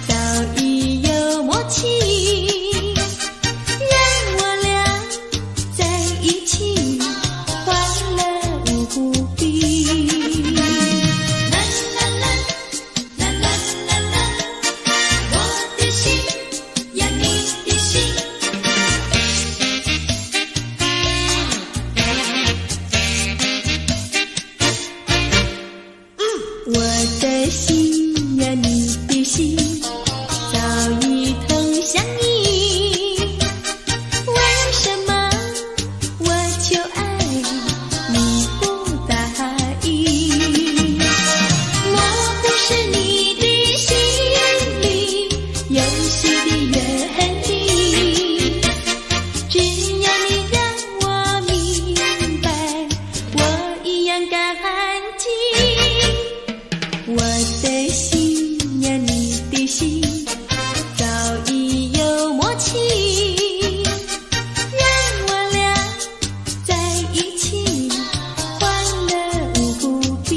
早已有默契，让我俩在一起欢乐无比。啦啦啦啦啦啦啦，我的心呀，你的心。我的心呀，你的心早已通向你，为什么我求爱你不答应？我不是你的心里游戏的原地，只要你让我明白，我一样感激。我的心呀，你的心早已有默契，让我俩在一起欢乐无比。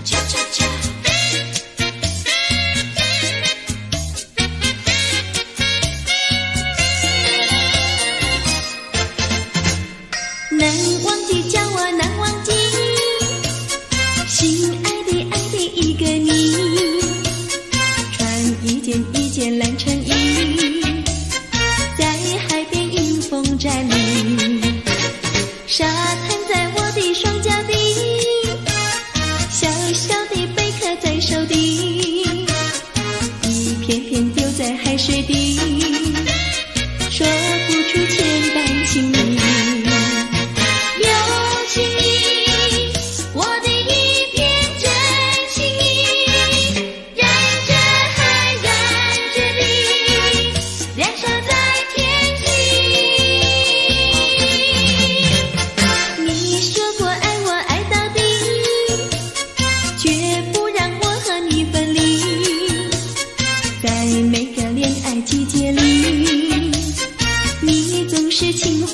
恰恰恰。难忘记叫我难忘记，心爱的爱的一个你，穿一件一件蓝衬衣，在海边迎风站立，沙滩在我的双脚底，小小的贝壳在手底，一片片丢在海水底，说不出千般情意。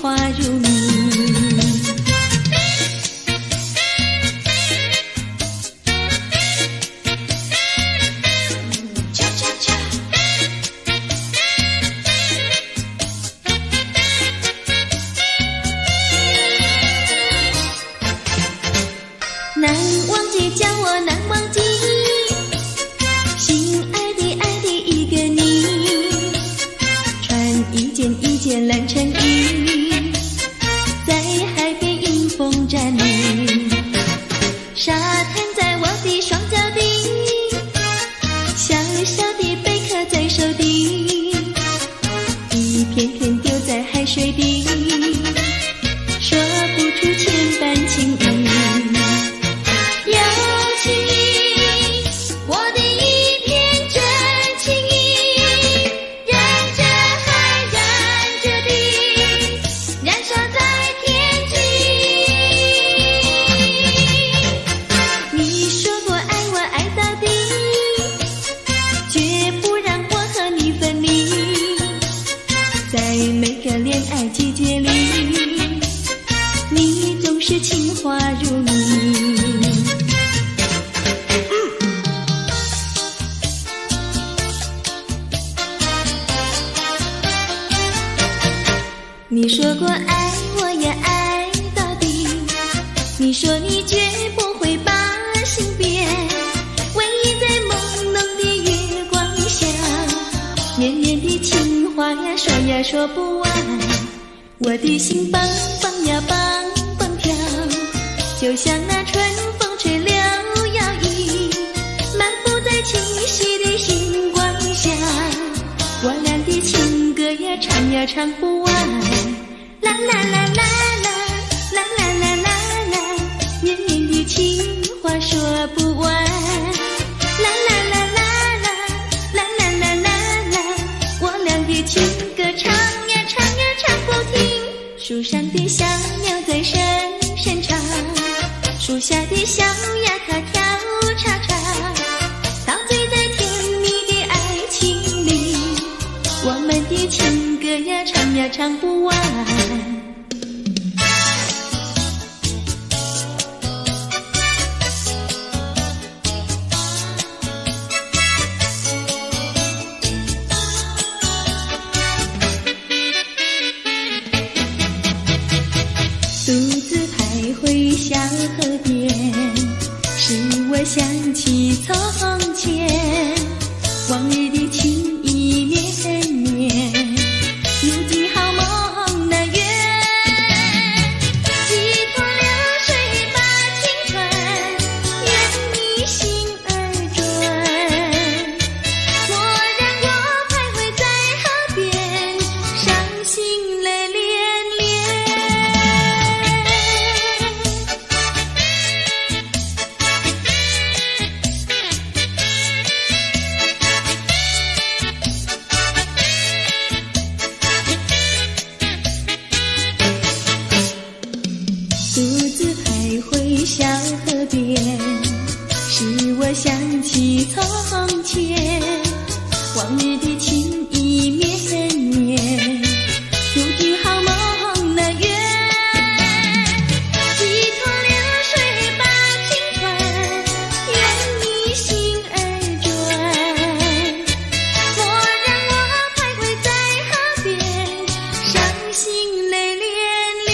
话如谜。恰恰恰，难忘记，叫我难忘记，心爱的爱的一个你，穿一件蓝衬衣，在海边迎风站立，沙滩在我的双脚底，小小的贝壳在手底，一片片丢在海水底，说不出千般情意。有情意，我的一片真情意，燃着海，燃着地，燃烧在天际。你说过爱我爱到底，绝不让我和你分离，在每个恋爱季节里，你总是情话如谜。你说过爱我也爱到底，你说你绝不会把心变，唯一在朦胧的月光下，绵绵的情话呀说呀说不完，我的心梆梆呀梆梆跳，就像那春风吹柳摇曳，漫步在清晰的星光下，我俩的情歌呀唱呀唱不完，啦啦啦啦啦啦啦啦啦啦，绵绵的情话说不完，啦啦啦啦啦啦啦啦啦啦，我俩的情歌唱呀唱呀唱不停，树上的小鸟在声声唱，树下的小鸭它跳叉叉，陶醉在甜蜜的爱情里，我们的情歌呀唱呀唱不完。独自徘徊小河边，使我想起从前，往日的情意绵绵，如今好梦难圆，几多流水把情传，愿你心儿转，蓦然我徘徊在河边，伤心泪涟涟。独自徘徊小河边，使我想起从前，往日的情意绵绵，如今好梦难圆，几多流水把情传，愿你心儿转，蓦然我徘徊在河边，伤心泪涟涟。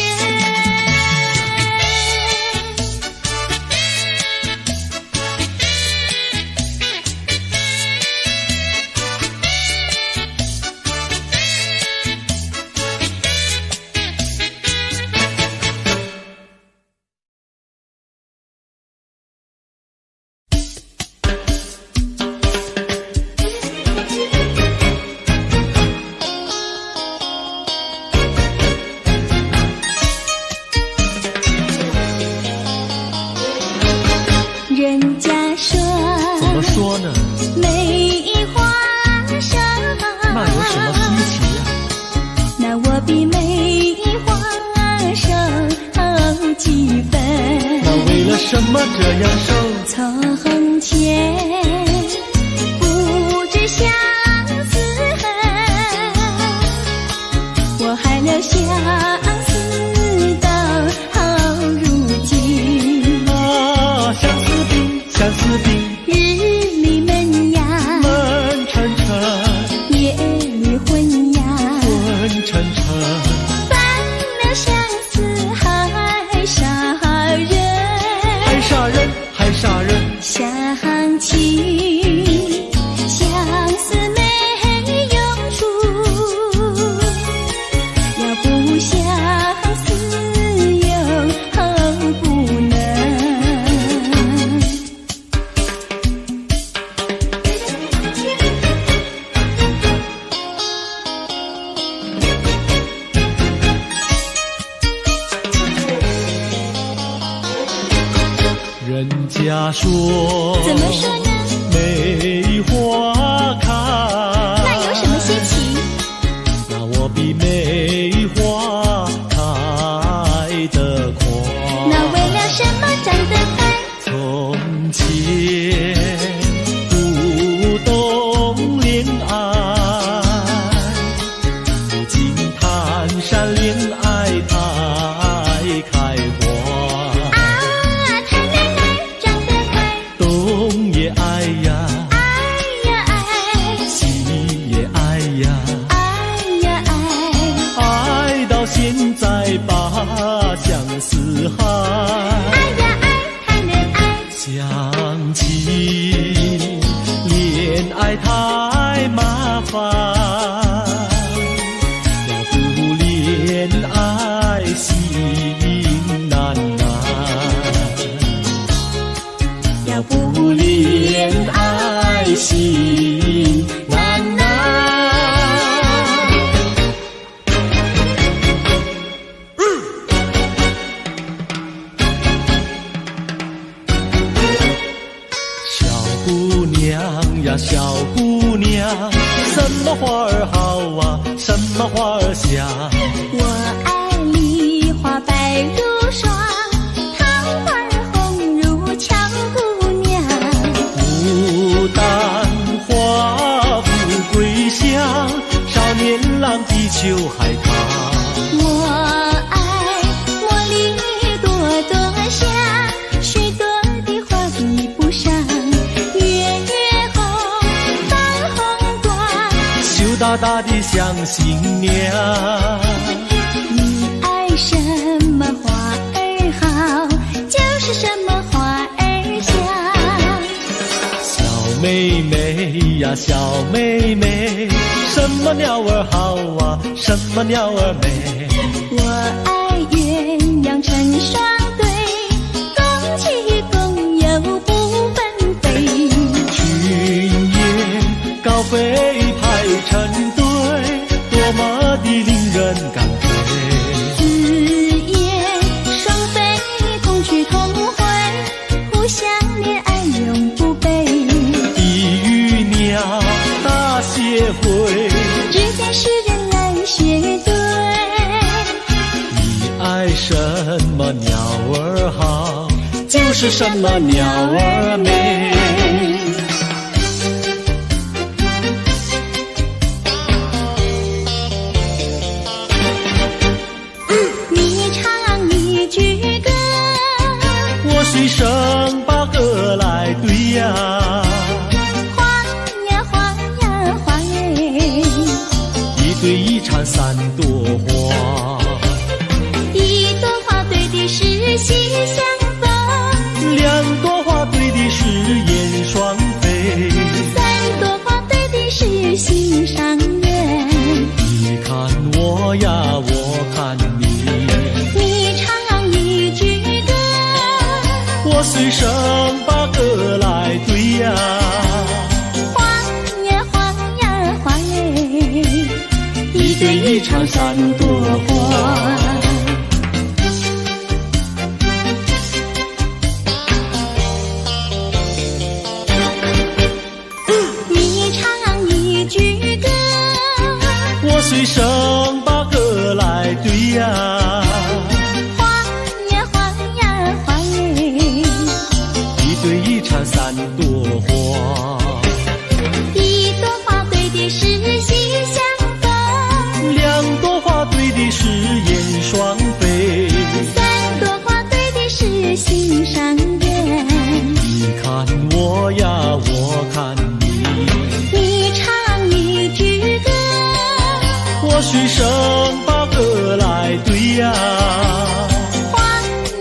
人家说怎么说呢？梅花上那有什么稀奇呀？那我比梅花瘦几分。那为了什么这样瘦？从前不知相思恨，我还留相思人家说，怎么说呢？梅花开，那有什么稀奇？那我比梅花开得快。那为了什么长得快？从前不懂恋爱，如今谈山恋爱太开花。谈恋爱长得快，东也爱呀，爱呀爱，西也爱呀，爱呀爱，爱到现在把相思海。爱呀爱，谈恋爱，想起恋爱太麻烦，要不恋爱心难难，要不恋爱心难难。小姑娘呀，小姑娘，什么花儿好啊，什么花儿香？我爱梨花白如霜，桃花红如俏姑娘。牡丹花富贵香，少年郎地球海棠。我爱茉莉朵朵香，许多的花比不上。月月红，放红光，羞答答的像新娘。你爱什么花儿好，就是什么花儿香。小妹妹呀，小妹妹，什么鸟儿好啊，什么鸟儿美？我爱鸳鸯成双对，共起共有不分飞。群雁高飞排成队，多么的令人感佩。紫燕双飞同去同回，互相恋爱永不悲。地狱鸟大协会，只见诗人来学对。你爱什么鸟儿好，就是什么鸟儿美。你唱一句歌，我随声把歌来对呀，花呀花呀花哎，一对一缠三朵花，一朵花对的是心相逢，两朵花对的是燕双飞，三朵花对的是心上人。你看我呀，我看你，你唱一句歌，我随声把歌来对呀，花呀花呀花哎，一对一缠三朵花。你唱一句歌，我随声把歌来对呀，花呀花呀花哎，一对一缠三朵花，一朵花对的是心相逢，两朵花对的是燕双飞，三朵花对的是心上人。你看我呀，我看你，你唱一句歌，我随声把歌来对呀，花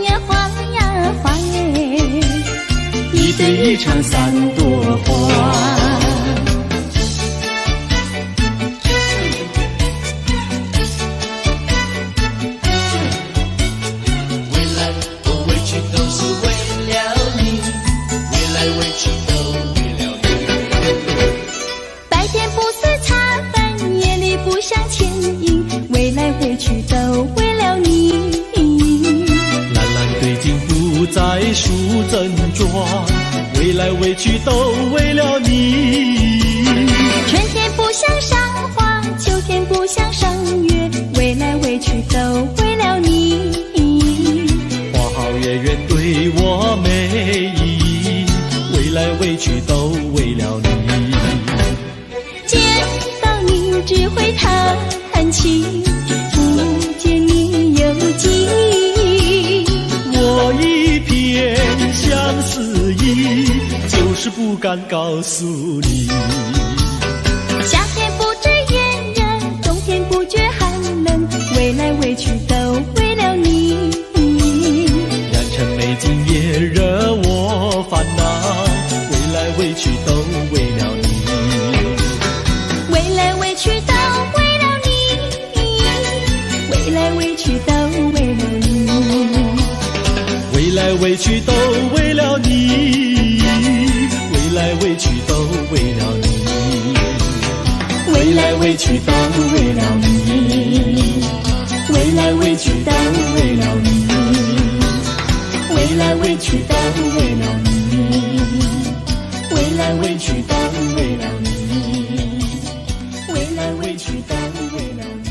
呀花呀花哎，一对一缠三朵花。未来我委屈都是为了你，未来委屈都为了你。白天不思茶饭，夜里不想牵引，未来委屈都为了你。蓝蓝对镜不再树挣庄，为来为去都为了你。春天不想赏花，秋天不想赏月，为来为去都为了你。花好月圆对我美意，为来为去都为了你。见到你只会叹气，不见你有记忆。我一片相思意，就是不敢告诉你。夏天不知炎热，冬天不觉寒冷，为来为去都为了你。良辰美景也惹我烦恼，为来为去都为了你。为来为去都为了你，为来为去都为了你。为来为去都为了你，为来为去都为了你。为来为去都为了你，为来为去都为了你。为来为去都为了你，为来为去都为了你。为来为去都为了你，为来为去都为了你。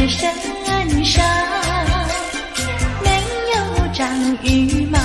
是山上没有张羽毛。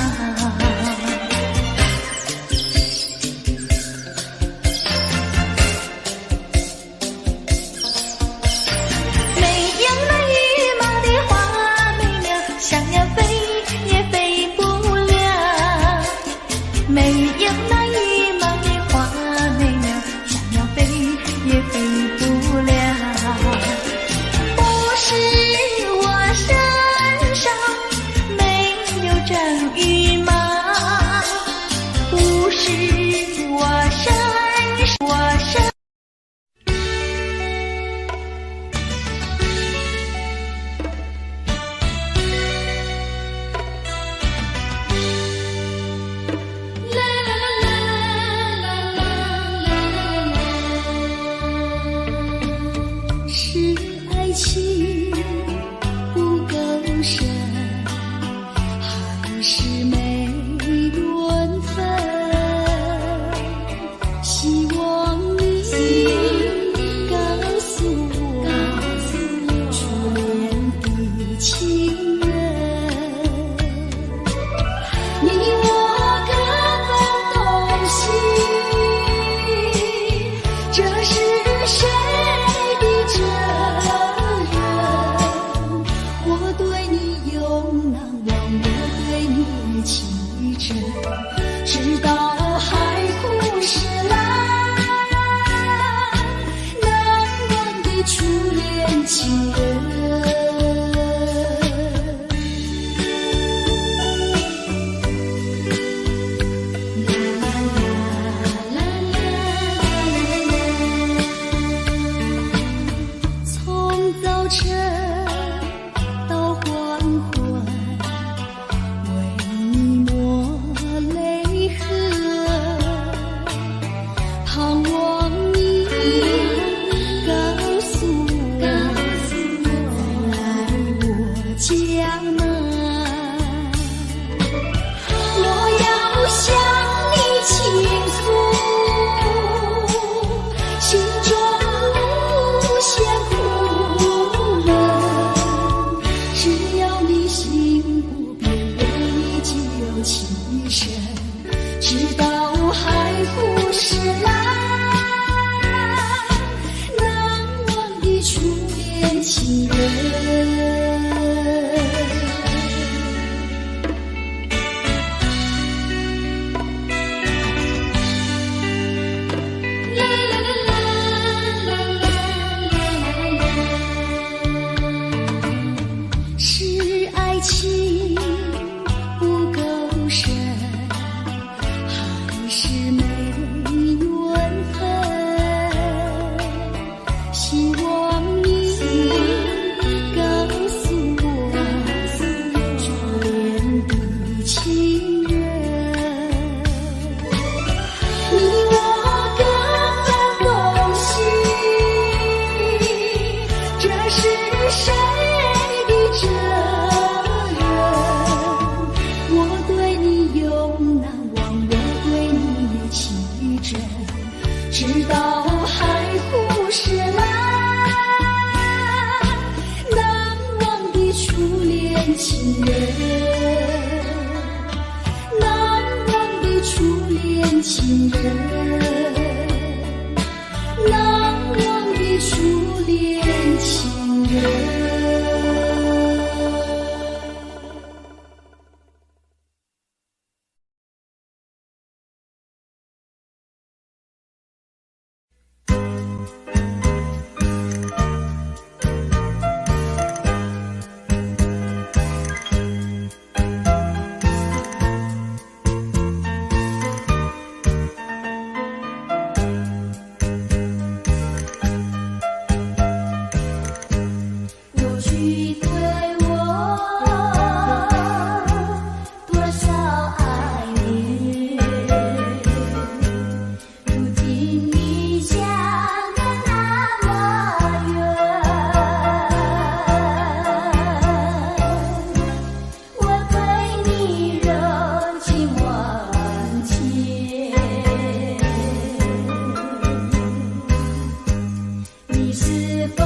你是否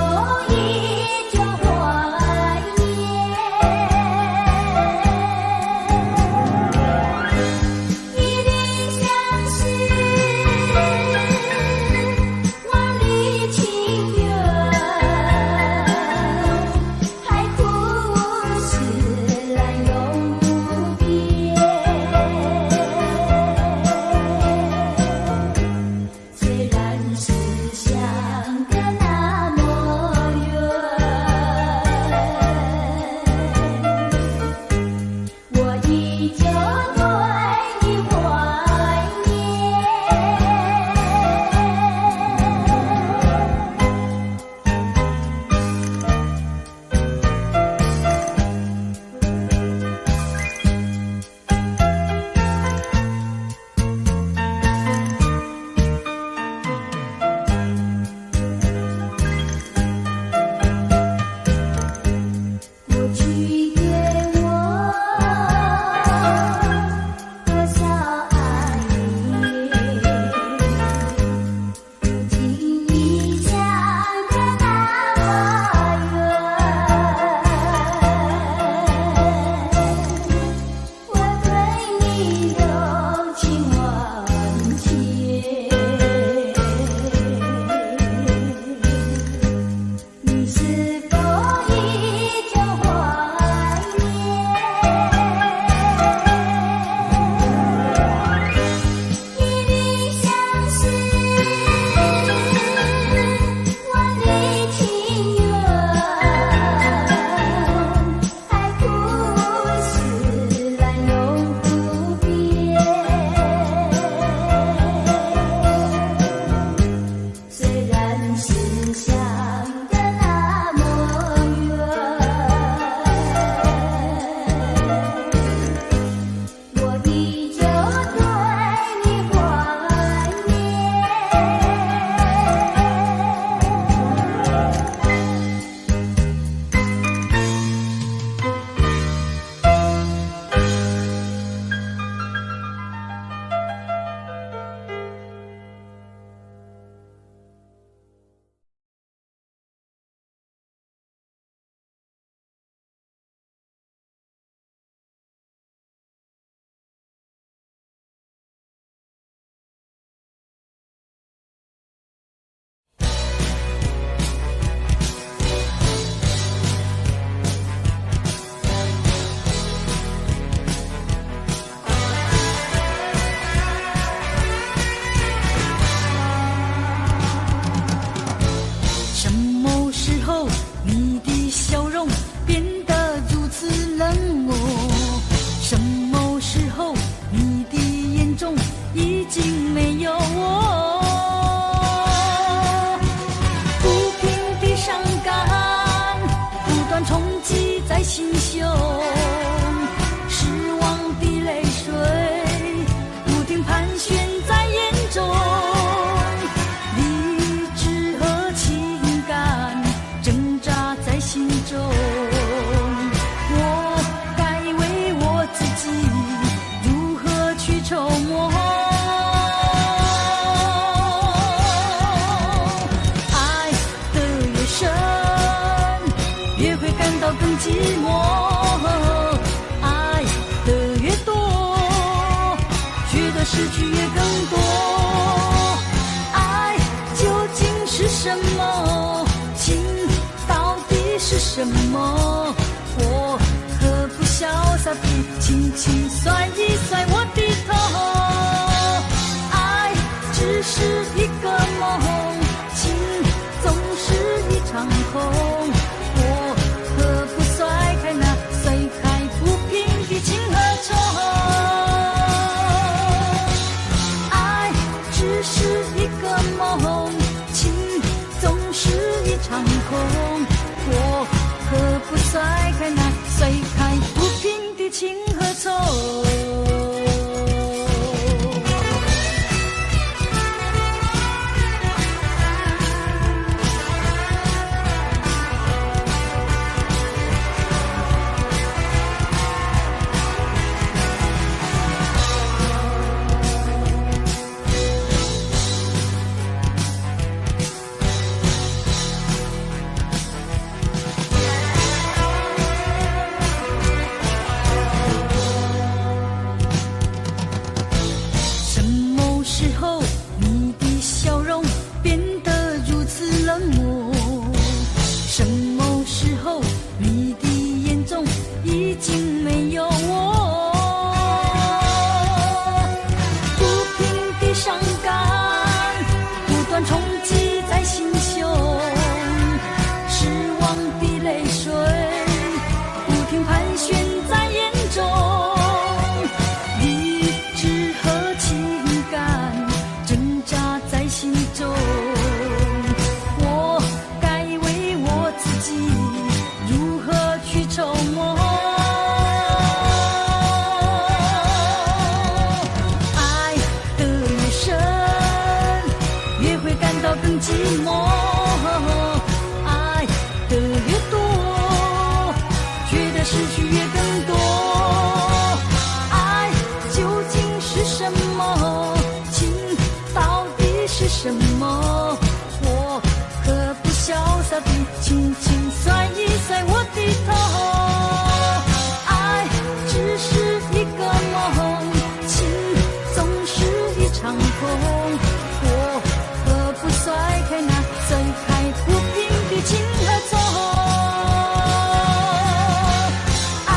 依旧我？断冲击在心胸，失望的泪水不停盘旋在眼中，理智和情感挣扎在心中，我该为我自己如何去筹谋？爱的越深，越会感到更寂寞，爱的越多，觉得失去也更多。爱究竟是什么？情到底是什么？我何不潇洒地轻轻甩一甩我的头？爱只是一个梦，情总是一场空。我何不甩开那碎开不平的情和愁？爱只是一个梦，情总是一场空。我何不甩开那碎开不平的情和愁？更寂寞，爱的越多，觉得失去越更多。爱究竟是什么？情到底是什么？我何不潇洒地轻轻甩一甩我的头？爱只是一个梦，情总是一场空。我何不甩开那碎开不平的情和愁？爱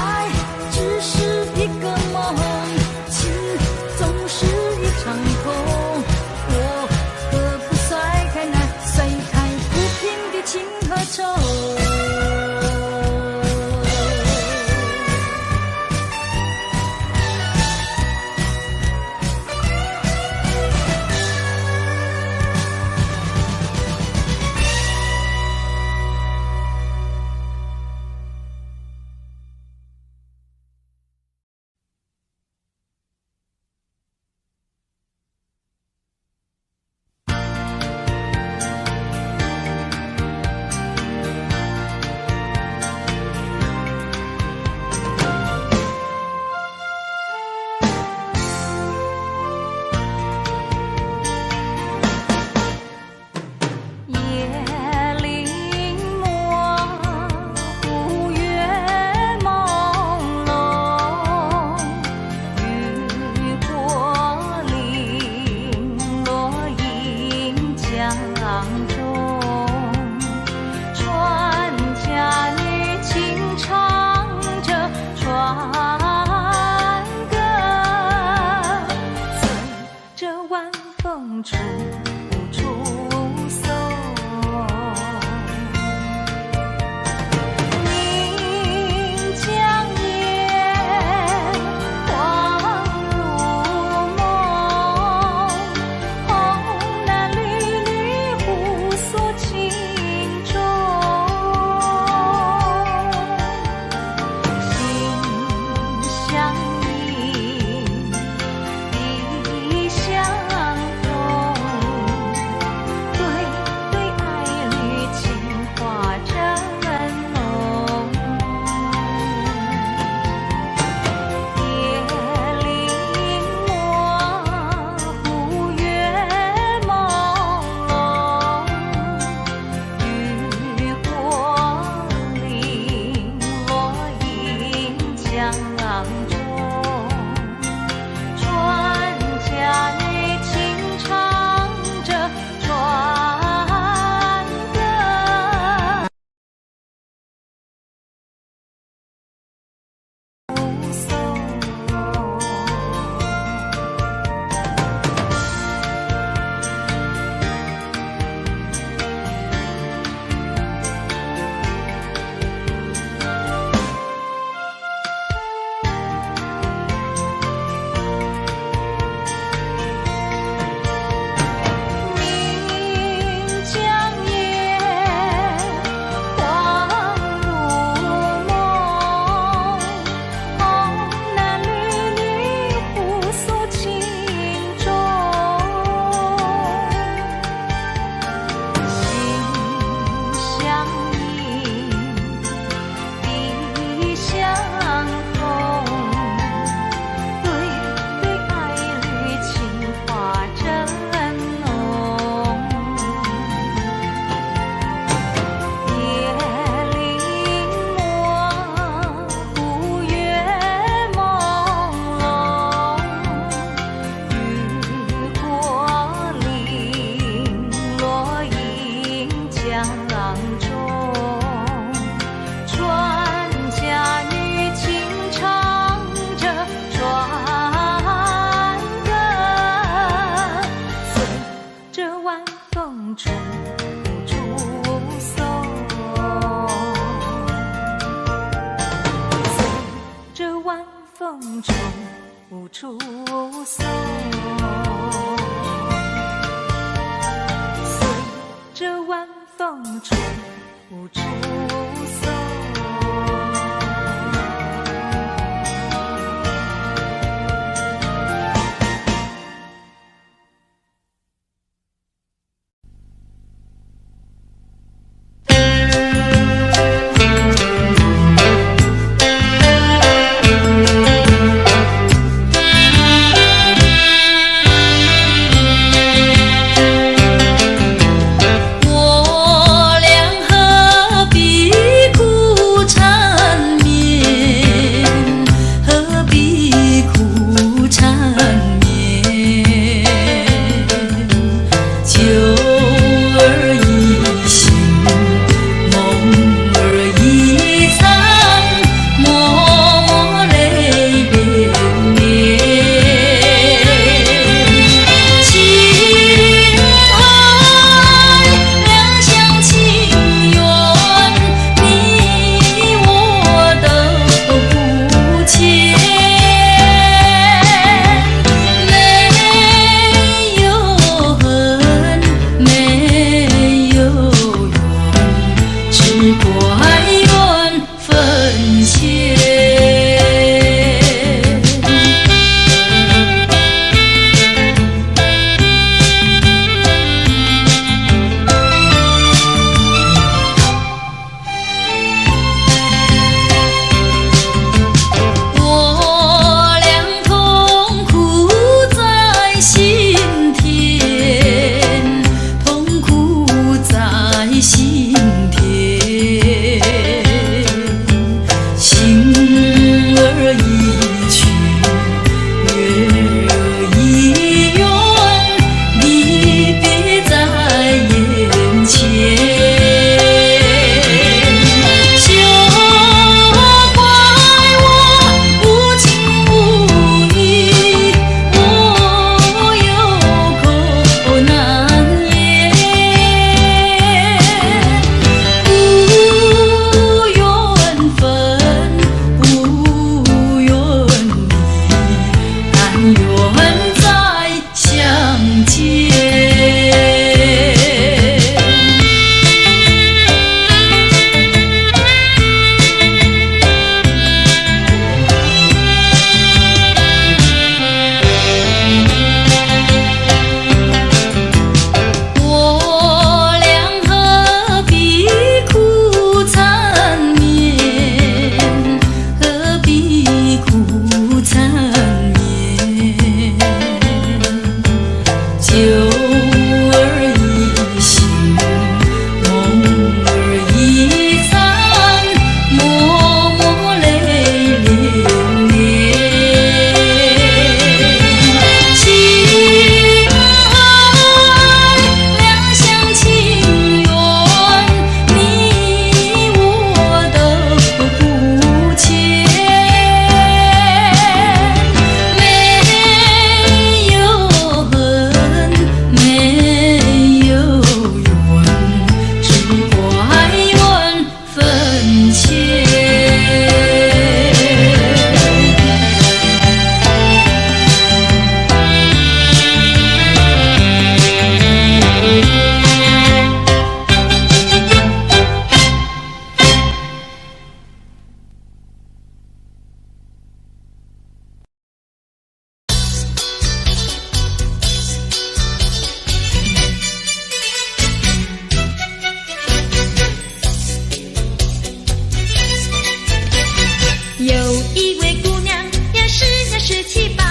十七八，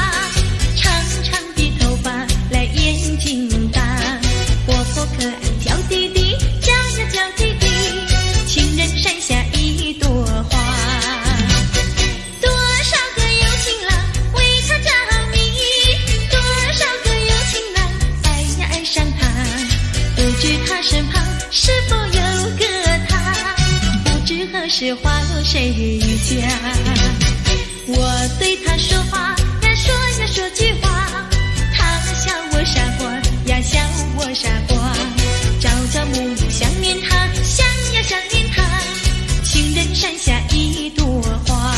长长的头发来眼睛大，活泼可爱娇滴滴，叫呀叫滴滴，情人山下一朵花。多少个有情郎为她着迷，多少个有情郎爱呀爱上她，不知她身旁是否有个他，不知何时花落谁家。我对他说话呀说呀说句话，他笑我傻瓜呀笑我傻瓜，朝朝暮暮想念他，想呀想念他，情人山下一朵花。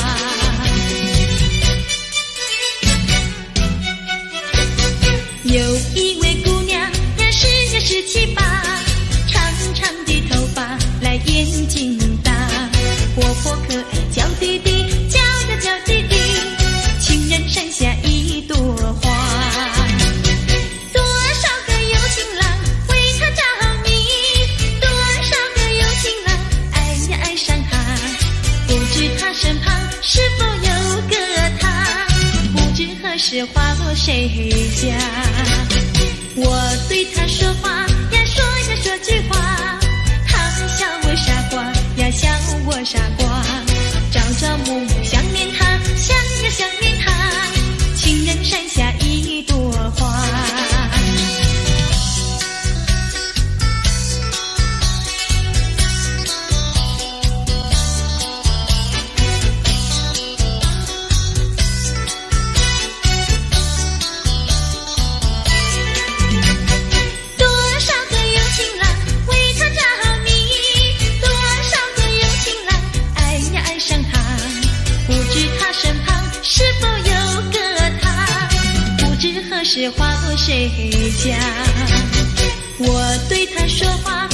有一位姑娘呀是呀17、18，长长的头发来眼睛大，活泼可爱娇滴滴，叫呀叫滴滴，情人山下一朵花。多少个有情郎为她着迷，多少个有情郎爱呀爱上她，不知她身旁是否有个他，不知何时花落谁家。我对她说话呀说呀说句话，她笑我傻瓜呀笑我傻瓜，朝朝暮暮想念他，想呀想念他，情人山下一朵花。多少个有情郎为她着迷，多少个有情郎爱呀爱上她，不知她身旁是否有个他，不知何时花落谁家。我对她说话